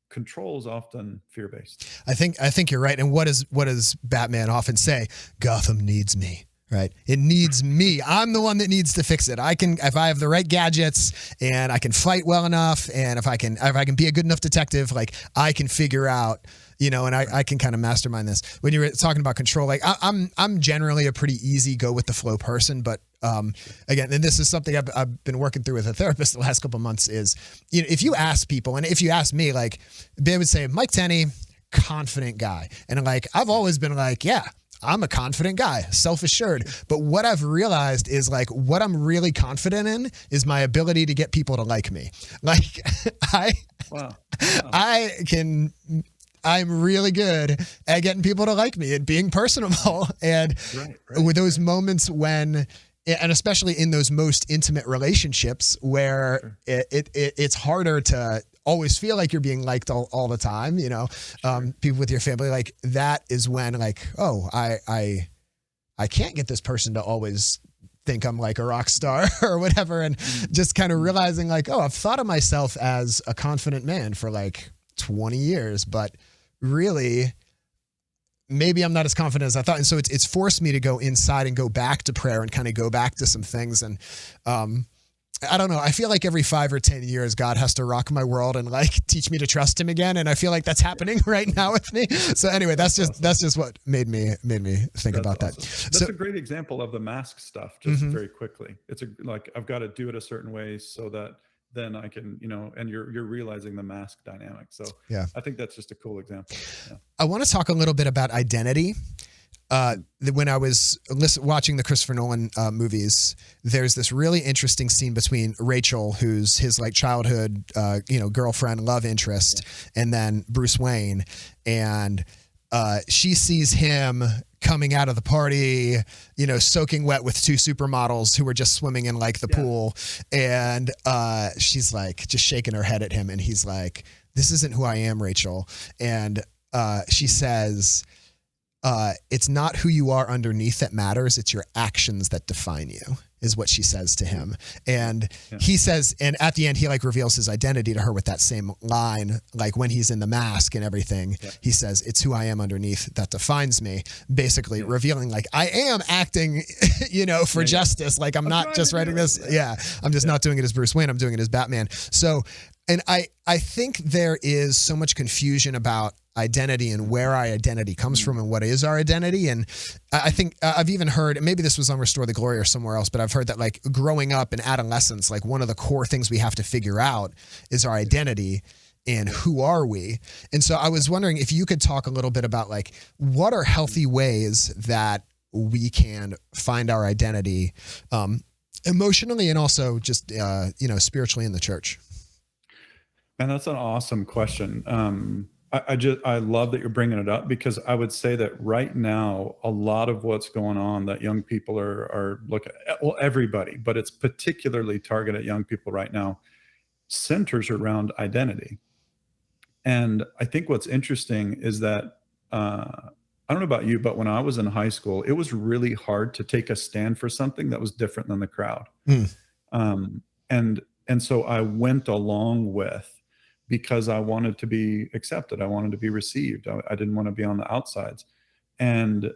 control is often fear-based. I think you're right. And what does Batman often say? Gotham needs me. Right. It needs me. I'm the one that needs to fix it. If I have the right gadgets and I can fight well enough, and if I can be a good enough detective, like I can figure out, and I can kind of mastermind this. When you were talking about control, like I'm generally a pretty easy go with the flow person, but again, and this is something I've been working through with a therapist the last couple of months is, if you ask people, and if you ask me, like they would say, Mike Tenney, confident guy. And like, I've always been like, yeah, I'm a confident guy, self-assured. But what I've realized is like what I'm really confident in is my ability to get people to like me. Like I'm really good at getting people to like me and being personable. And with those moments when, and especially in those most intimate relationships where it's harder to always feel like you're being liked all the time, people with your family, like that is when like, oh, I can't get this person to always think I'm like a rock star or whatever. And just kind of realizing like, oh, I've thought of myself as a confident man for like 20 years, but really maybe I'm not as confident as I thought. And so it's forced me to go inside and go back to prayer and kind of go back to some things. And, I don't know. I feel like every 5 or 10 years, God has to rock my world and like teach me to trust him again. And I feel like that's happening right now with me. So anyway, that's just what made me think about that. That's a great example of the mask stuff. Just very quickly, it's like I've got to do it a certain way so that then I can, and you're realizing the mask dynamic. So yeah, I think that's just a cool example. Yeah. I want to talk a little bit about identity. When I was watching the Christopher Nolan movies, there's this really interesting scene between Rachel, who's his like childhood, girlfriend, love interest, and then Bruce Wayne, and she sees him coming out of the party, soaking wet with 2 supermodels who were just swimming in like the pool, and she's like just shaking her head at him, and he's like, "This isn't who I am, Rachel," and she says, it's not who you are underneath that matters. It's your actions that define you, is what she says to him. And he says, and at the end, he like reveals his identity to her with that same line, like when he's in the mask and everything, he says, it's who I am underneath that defines me, basically revealing like, I am acting, for justice. Like I'm not just writing this. Yeah. I'm just not doing it as Bruce Wayne. I'm doing it as Batman. So, and I think there is so much confusion about identity and where our identity comes from and what is our identity. And I think I've even heard, and maybe this was on Restore the Glory or somewhere else, but I've heard that like growing up in adolescence, like one of the core things we have to figure out is our identity and who are we? And so I was wondering if you could talk a little bit about like, what are healthy ways that we can find our identity emotionally and also just, spiritually in the church? And that's an awesome question. I love that you're bringing it up, because I would say that right now, a lot of what's going on that young people are looking at, well, everybody, but it's particularly targeted at young people right now, centers around identity. And I think what's interesting is that, I don't know about you, but when I was in high school, it was really hard to take a stand for something that was different than the crowd. And so I went along with, because I wanted to be accepted. I wanted to be received. I didn't want to be on the outsides. And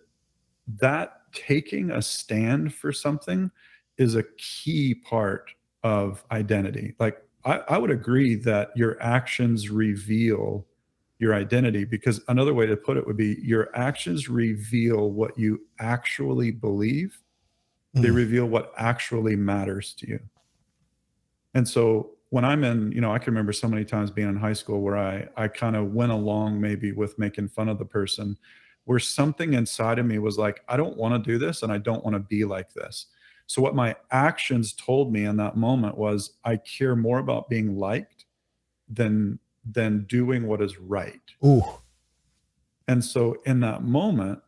that taking a stand for something is a key part of identity. Like I would agree that your actions reveal your identity, because another way to put it would be your actions reveal what you actually believe. They reveal what actually matters to you. And so when I'm in, I can remember so many times being in high school where I kind of went along maybe with making fun of the person, where something inside of me was like, I don't want to do this and I don't want to be like this. So what my actions told me in that moment was, I care more about being liked than doing what is right. Ooh. And so in that moment,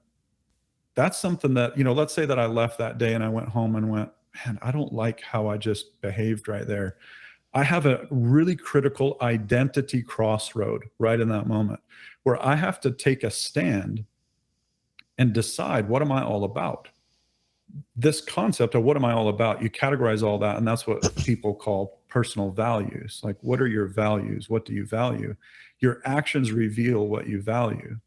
that's something that, let's say that I left that day and I went home and went, man, I don't like how I just behaved right there. I have a really critical identity crossroad right in that moment, where I have to take a stand and decide, what am I all about? this concept of what am I all about? You categorize all that, and that's what people call personal values. Like, what are your values? What do you value? Your actions reveal what you value.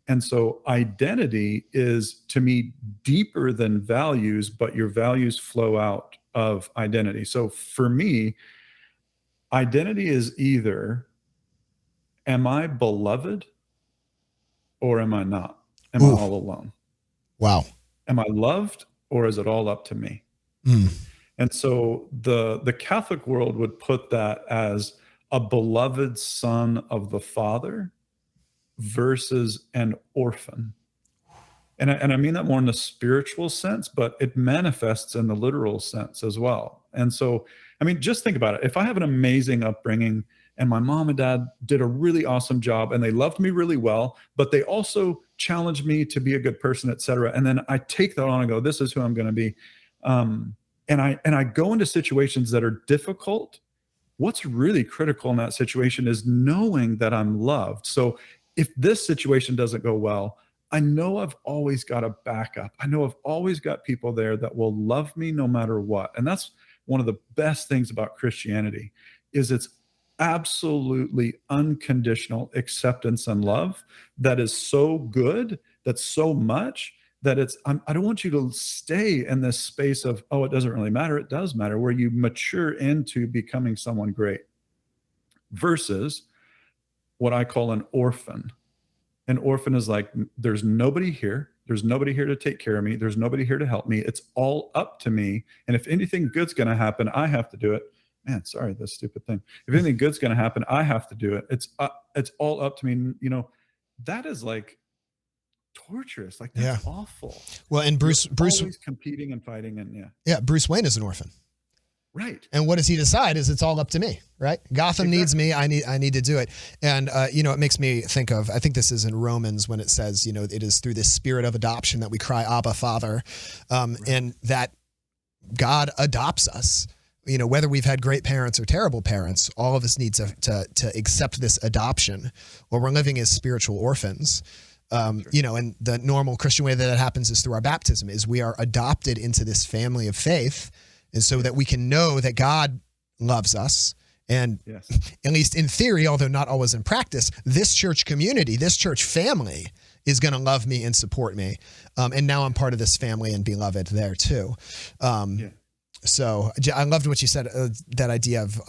And so identity is, to me, deeper than values, but your values flow out of identity. So for me, identity is either, am I beloved or am I not? Am I all alone? Wow. Am I loved or is it all up to me? And so the Catholic world would put that as a beloved son of the Father versus an orphan. And I mean that more in the spiritual sense, but it manifests in the literal sense as well. And so, I mean, just think about it. If I have an amazing upbringing and my mom and dad did a really awesome job and they loved me really well, but they also challenged me to be a good person, et cetera. And then I take that on and go, this is who I'm going to be. And I go into situations that are difficult. What's really critical in that situation is knowing that I'm loved. So if this situation doesn't go well, I know I've always got a backup. I know I've always got people there that will love me no matter what. And that's one of the best things about Christianity, is it's absolutely unconditional acceptance and love that is so good, that's so much that I don't want you to stay in this space of, oh, it doesn't really matter. It does matter, where you mature into becoming someone great, versus what I call an orphan. An orphan is like, there's nobody here. There's nobody here to take care of me. There's nobody here to help me. It's all up to me. And if anything good's going to happen, I have to do it. Man, sorry, this stupid thing. If anything good's going to happen, I have to do it. It's all up to me. You know, that is like torturous. Like, that's awful. Well, and Bruce always competing and fighting, and Bruce Wayne is an orphan. Right. And what does he decide is it's all up to me, right? Gotham needs me. I need to do it. And, it makes me think of, I think this is in Romans when it says, it is through this spirit of adoption that we cry, Abba, Father, and that God adopts us. Whether we've had great parents or terrible parents, all of us need to accept this adoption, or we're living as spiritual orphans. And the normal Christian way that happens is through our baptism, is we are adopted into this family of faith. And so that we can know that God loves us. And at least in theory, although not always in practice, this church community, this church family is going to love me and support me. And now I'm part of this family and beloved there too. So I loved what you said, that idea of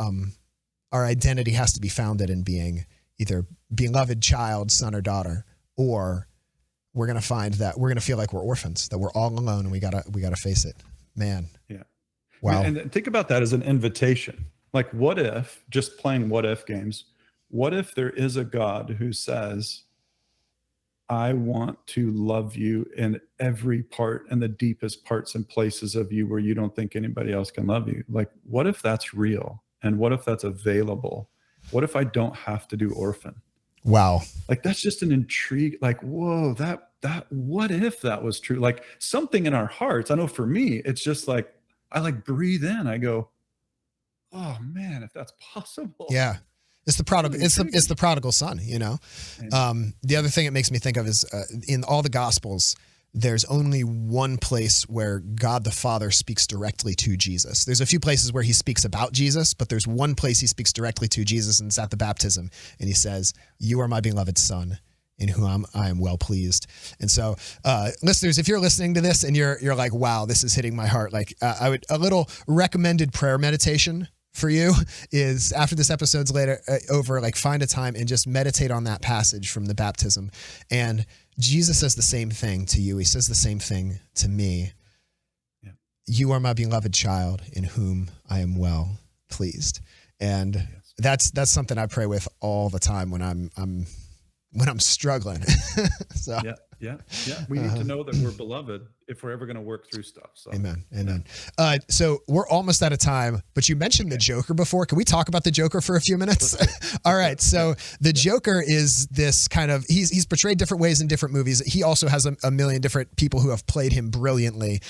our identity has to be founded in being either beloved child, son or daughter, or we're going to find that we're going to feel like we're orphans, that we're all alone, and we gotta face it, man. Yeah. Wow. And think about that as an invitation. Like, what if, just playing what if games, what if there is a God who says, I want to love you in every part and the deepest parts and places of you where you don't think anybody else can love you? Like, what if that's real? And what if that's available? What if I don't have to do orphan? Wow. Like, that's just an intrigue. Like, whoa, that what if that was true? Like, something in our hearts, I know for me, it's just like, I like breathe in. I go, oh man, if that's possible. Yeah. It's the prodigal. It's the prodigal son, The other thing it makes me think of is in all the Gospels, there's only one place where God the Father speaks directly to Jesus. There's a few places where he speaks about Jesus, but there's one place he speaks directly to Jesus, and it's at the baptism. And he says, "You are my beloved son, in whom I am well pleased." And so, listeners, if you're listening to this and you're like, wow, this is hitting my heart, like a little recommended prayer meditation for you is, after this episode's over, like, find a time and just meditate on that passage from the baptism. And Jesus says the same thing to you. He says the same thing to me. Yeah. You are my beloved child, in whom I am well pleased. And that's something I pray with all the time when I'm struggling. So yeah. We need to know that we're beloved if we're ever going to work through stuff. So. Amen. So we're almost out of time, but you mentioned the Joker before. Can we talk about the Joker for a few minutes? All right. So the Joker is this kind of, he's portrayed different ways in different movies. He also has a million different people who have played him brilliantly.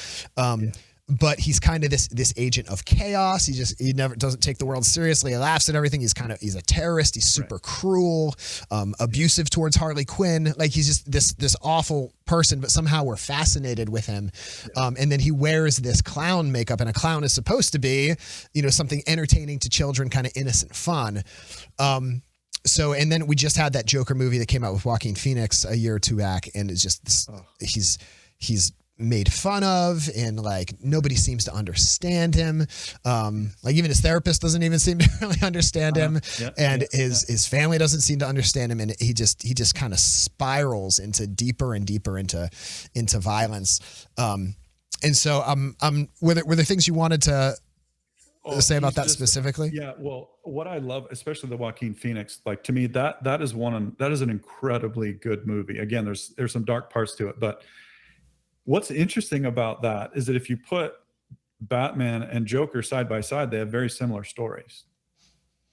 but he's kind of this agent of chaos. He never doesn't take the world seriously. He laughs at everything. He's a terrorist. He's super cruel, abusive towards Harley Quinn. Like he's just this awful person, but somehow we're fascinated with him. And then he wears this clown makeup, and a clown is supposed to be, something entertaining to children, kind of innocent fun. So, and then we just had that Joker movie that came out with Joaquin Phoenix a year or two back, and it's just this, he's made fun of, and like nobody seems to understand him. Like even his therapist doesn't even seem to really understand him, and his family doesn't seem to understand him, and he just kind of spirals into deeper and deeper into violence. And so were there things you wanted to say about that specifically? Yeah, well, what I love, especially the Joaquin Phoenix, like to me that is an incredibly good movie. Again, there's some dark parts to it, but what's interesting about that is that if you put Batman and Joker side by side, they have very similar stories.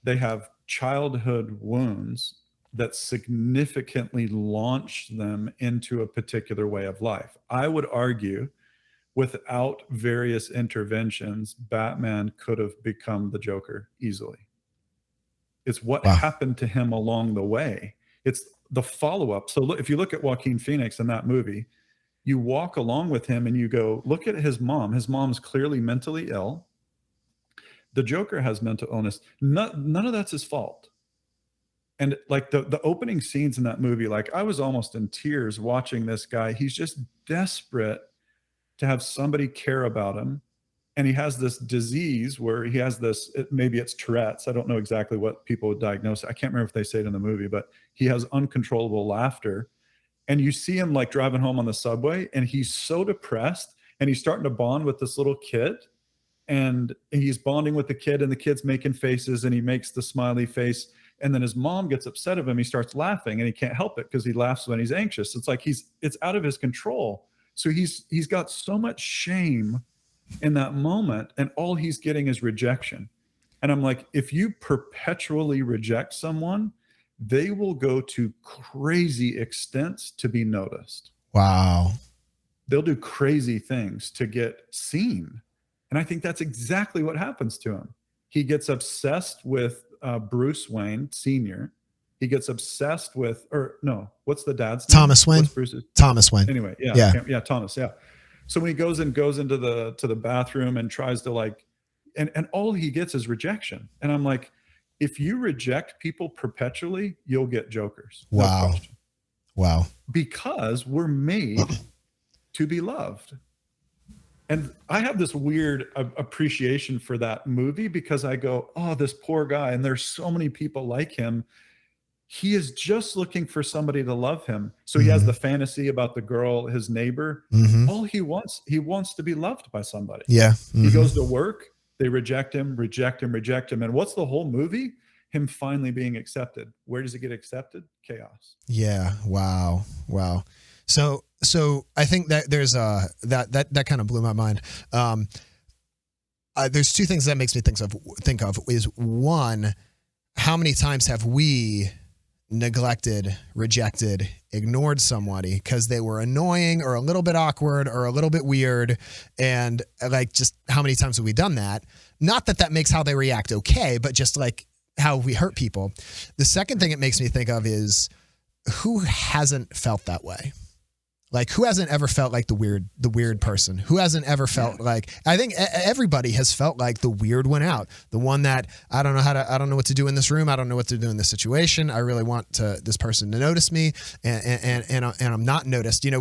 They have childhood wounds that significantly launch them into a particular way of life. I would argue without various interventions, Batman could have become the Joker easily. It's what happened to him along the way. It's the follow-up. So look, if you look at Joaquin Phoenix in that movie, you walk along with him and you go, look at his mom. His mom's clearly mentally ill. The Joker has mental illness. None of that's his fault. And like the opening scenes in that movie, like I was almost in tears watching this guy. He's just desperate to have somebody care about him. And he has this disease where he has this, maybe it's Tourette's. I don't know exactly what people would diagnose. I can't remember if they say it in the movie, but he has uncontrollable laughter. And you see him like driving home on the subway, and he's so depressed, and he's starting to bond with this little kid, and he's bonding with the kid, and the kid's making faces, and he makes the smiley face. And then his mom gets upset of him. He starts laughing, and he can't help it because he laughs when he's anxious. It's like it's out of his control. So he's got so much shame in that moment, and all he's getting is rejection. And I'm like, if you perpetually reject someone, they will go to crazy extents to be noticed. Wow. They'll do crazy things to get seen. And I think that's exactly what happens to him. He gets obsessed with Bruce Wayne Sr. He gets obsessed with, what's the dad's name? Thomas Wayne. What's Bruce's? Thomas Wayne. Anyway, Thomas, yeah. So when he goes into the bathroom and tries to like, and all he gets is rejection. And I'm like, if you reject people perpetually, you'll get Jokers. Wow. No Wow. Because we're made to be loved. And I have this weird appreciation for that movie because I go, oh, this poor guy. And there's so many people like him. He is just looking for somebody to love him. So he has the fantasy about the girl, his neighbor. All he wants to be loved by somebody. Yeah. He goes to work. They reject him. And what's the whole movie? Him finally being accepted. Where does he get accepted? Chaos. Yeah. Wow. So I think that there's that kind of blew my mind. There's two things that makes me think of is one, how many times have we neglected, rejected, ignored somebody because they were annoying or a little bit awkward or a little bit weird, and like just how many times have we done that? Not that makes how they react okay, but just like how we hurt people. The second thing it makes me think of is who hasn't felt that way? Like who hasn't ever felt like the weird person? Who hasn't ever felt like, I think everybody has felt like the weird one out. The one that I don't know what to do in this room. I don't know what to do in this situation. I really want this person to notice me, and I'm not noticed. It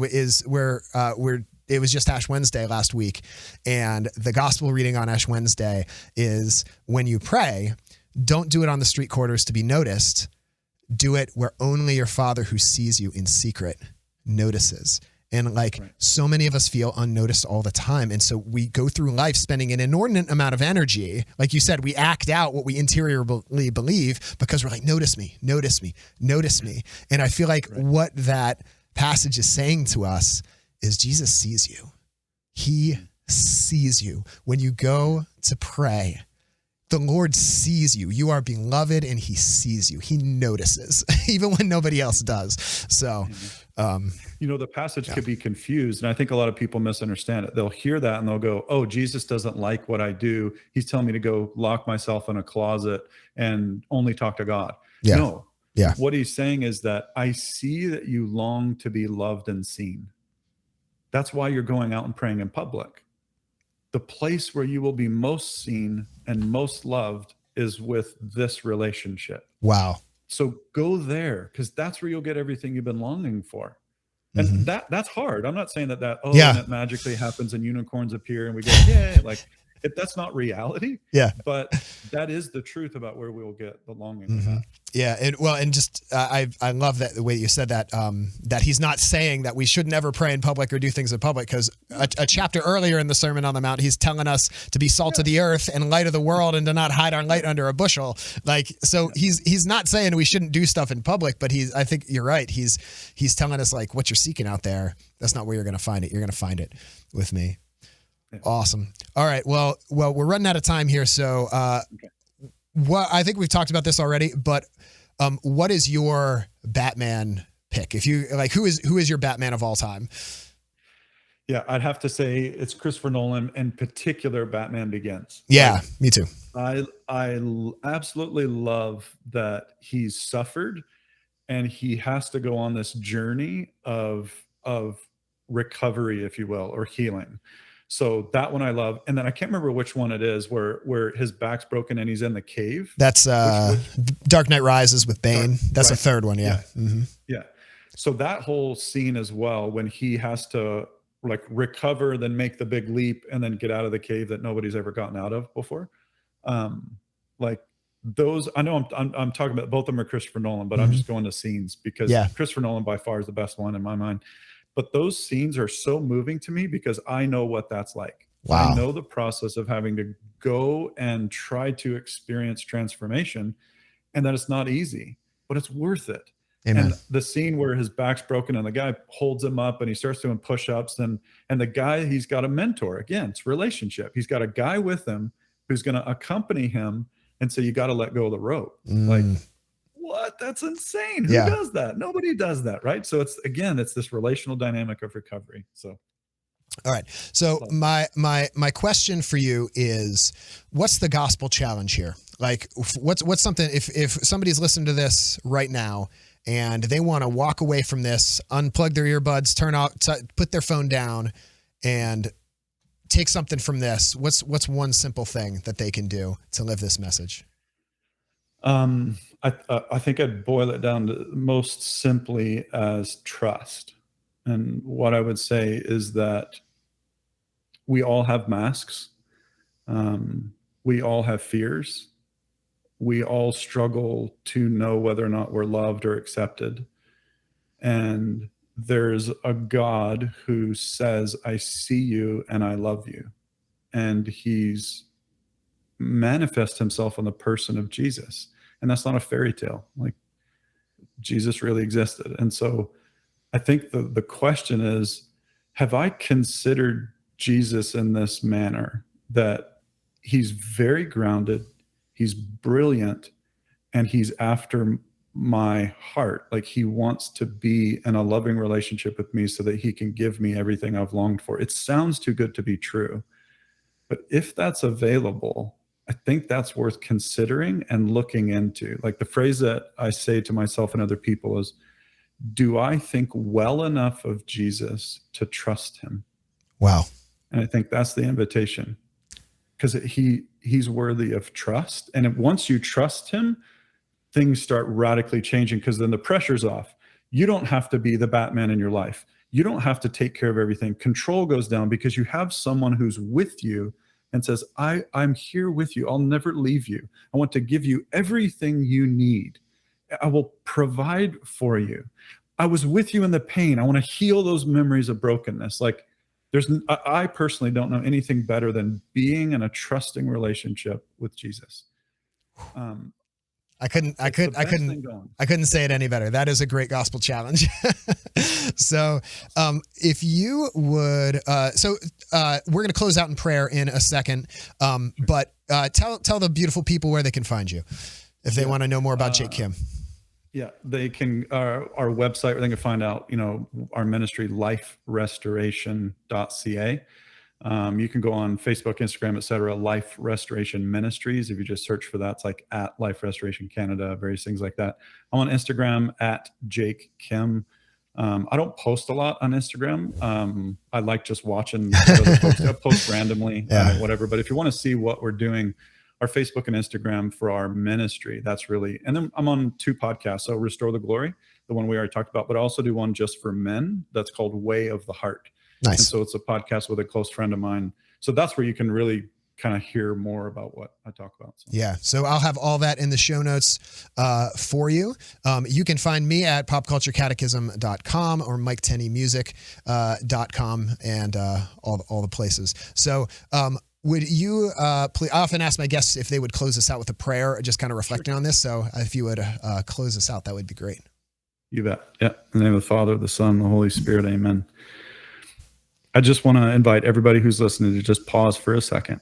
was just Ash Wednesday last week, and the gospel reading on Ash Wednesday is when you pray, don't do it on the street corners to be noticed. Do it where only your Father who sees you in secret notices. And so many of us feel unnoticed all the time. And so we go through life spending an inordinate amount of energy. Like you said, we act out what we interiorly believe because we're like, notice me. And I feel like what that passage is saying to us is Jesus sees you. He sees you. When you go to pray, the Lord sees you. You are beloved and he sees you. He notices even when nobody else does. So The passage could be confused. And I think a lot of people misunderstand it. They'll hear that and they'll go, oh, Jesus doesn't like what I do. He's telling me to go lock myself in a closet and only talk to God. Yeah. No. Yeah. What he's saying is that I see that you long to be loved and seen. That's why you're going out and praying in public. The place where you will be most seen and most loved is with this relationship. Wow. So go there, because that's where you'll get everything you've been longing for. And that's hard. I'm not saying that and it magically happens and unicorns appear and we go, yeah, like that's not reality. Yeah. But that is the truth about where we will get the longing of that. Yeah. And just, I love that the way you said that, that he's not saying that we should never pray in public or do things in public, because a chapter earlier in the Sermon on the Mount, he's telling us to be salt of the earth and light of the world and to not hide our light under a bushel. Like, so he's not saying we shouldn't do stuff in public, but I think you're right. He's telling us, like, what you're seeking out there, that's not where you're going to find it. You're going to find it with me. Yeah. Awesome. All right. Well, we're running out of time here. So, what I think we've talked about this already, but what is your Batman pick? If you like, who is your Batman of all time? Yeah, I'd have to say it's Christopher Nolan, in particular, Batman Begins. Yeah, me too. I absolutely love that he's suffered and he has to go on this journey of recovery, if you will, or healing. So that one I love. And then I can't remember which one it is where his back's broken and he's in the cave. That's Dark Knight Rises with Bane. That's the third one. Yeah. Yeah. Mm-hmm. Yeah. So that whole scene as well, when he has to like recover, then make the big leap and then get out of the cave that nobody's ever gotten out of before. Like those, I know I'm talking about, both of them are Christopher Nolan, but I'm just going to scenes because Christopher Nolan by far is the best one in my mind. But those scenes are so moving to me because I know what that's like. Wow. I know the process of having to go and try to experience transformation, and that it's not easy, but it's worth it. Amen. And the scene where his back's broken and the guy holds him up and he starts doing push-ups, and the guy, he's got a mentor. Again, it's relationship. He's got a guy with him who's going to accompany him and say, you got to let go of the rope. Like, what? That's insane. Who does that? Nobody does that, right? So it's this relational dynamic of recovery. So, all right. So my question for you is, what's the gospel challenge here? Like, what's something, if somebody's listening to this right now and they want to walk away from this, unplug their earbuds, put their phone down and take something from this, what's one simple thing that they can do to live this message? I think I'd boil it down to most simply as trust. And what I would say is that we all have masks. We all have fears. We all struggle to know whether or not we're loved or accepted. And there's a God who says, I see you and I love you. And he's manifest himself in the person of Jesus. And that's not a fairy tale. Like, Jesus really existed. And so I think the question is, have I considered Jesus in this manner, that he's very grounded, he's brilliant, and he's after my heart? Like, he wants to be in a loving relationship with me so that he can give me everything I've longed for. It sounds too good to be true. But if that's available, I think that's worth considering and looking into. Like, the phrase that I say to myself and other people is, do I think well enough of Jesus to trust him? Wow. And I think that's the invitation, because he's worthy of trust. And once you trust him, things start radically changing, because then the pressure's off. You don't have to be the Batman in your life. You don't have to take care of everything. Control goes down because you have someone who's with you and says, I'm here with you. I'll never leave you. I want to give you everything you need. I will provide for you. I was with you in the pain. I want to heal those memories of brokenness. Like, I personally don't know anything better than being in a trusting relationship with Jesus. I couldn't say it any better. That is a great gospel challenge. So, if you would, we're going to close out in prayer in a second. But tell the beautiful people where they can find you if they want to know more about Jake Khym. Yeah, they can, our website, where they can find out, our ministry, liferestoration.ca. You can go on Facebook, Instagram, etc. Life Restoration Ministries. If you just search for that, it's like at Life Restoration Canada, various things like that. I'm on Instagram at Jake Khym. I don't post a lot on Instagram. I like just watching what other folks do. I post randomly, whatever. But if you want to see what we're doing, our Facebook and Instagram for our ministry, that's really, and then I'm on 2 podcasts. So Restore the Glory, the one we already talked about, but I also do one just for men that's called Way of the Heart. Nice. And so it's a podcast with a close friend of mine. So that's where you can really kind of hear more about what I talk about. So. Yeah. So I'll have all that in the show notes for you. You can find me at popculturecatechism.com or MikeTenneymusic.com and all the places. So would you please, I often ask my guests if they would close us out with a prayer, just kind of reflecting on this. So if you would close us out, that would be great. You bet. Yeah. In the name of the Father, the Son, the Holy Spirit. Amen. I just want to invite everybody who's listening to just pause for a second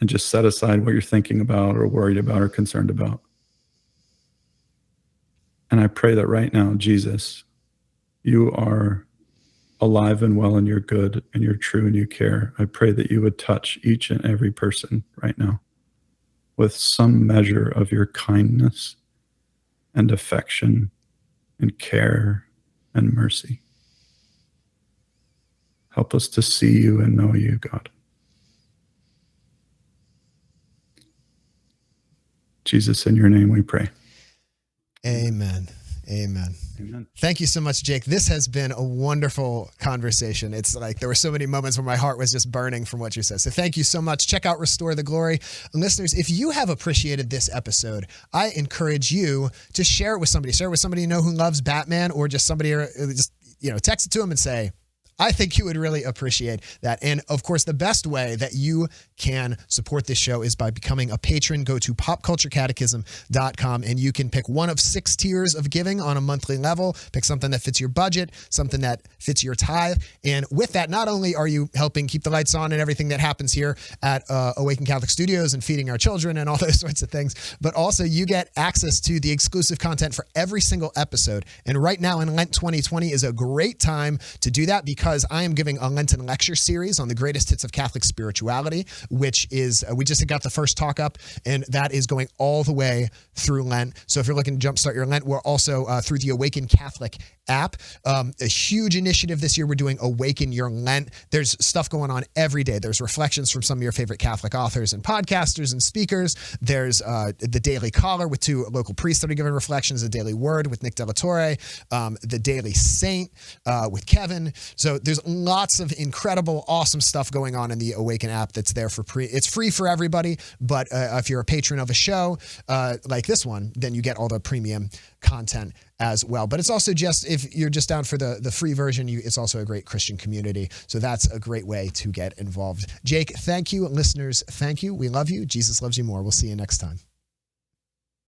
and just set aside what you're thinking about or worried about or concerned about. And I pray that right now, Jesus, you are alive and well and you're good and you're true and you care. I pray that you would touch each and every person right now with some measure of your kindness and affection and care and mercy. Help us to see you and know you, God. Jesus, in your name we pray. Amen. Amen. Amen. Thank you so much, Jake. This has been a wonderful conversation. It's like there were so many moments where my heart was just burning from what you said. So thank you so much. Check out Restore the Glory. And listeners, if you have appreciated this episode, I encourage you to share it with somebody. Share it with somebody you know who loves Batman, or just somebody, or just, text it to them and say, I think you would really appreciate that. And of course, the best way that you can support this show is by becoming a patron. Go to popculturecatechism.com and you can pick one of 6 tiers of giving on a monthly level. Pick something that fits your budget, something that fits your tithe. And with that, not only are you helping keep the lights on and everything that happens here at Awaken Catholic Studios and feeding our children and all those sorts of things, but also you get access to the exclusive content for every single episode. And right now in Lent 2020 is a great time to do that, because I am giving a Lenten lecture series on the greatest hits of Catholic spirituality, which is, we just got the first talk up, and that is going all the way through Lent. So if you're looking to jumpstart your Lent, we're also through the Awaken Catholic app. A huge initiative this year. We're doing Awaken Your Lent. There's stuff going on every day. There's reflections from some of your favorite Catholic authors and podcasters and speakers. There's the Daily Caller with 2 local priests that are giving reflections, the Daily Word with Nick Della Torre, the Daily Saint with Kevin. So there's lots of incredible, awesome stuff going on in the Awaken app that's there for it's free for everybody, but if you're a patron of a show like this one, then you get all the premium content as well. But it's also just, if you're just down for the free version, it's also a great Christian community. So that's a great way to get involved. Jake, thank you. Listeners, thank you. We love you. Jesus loves you more. We'll see you next time.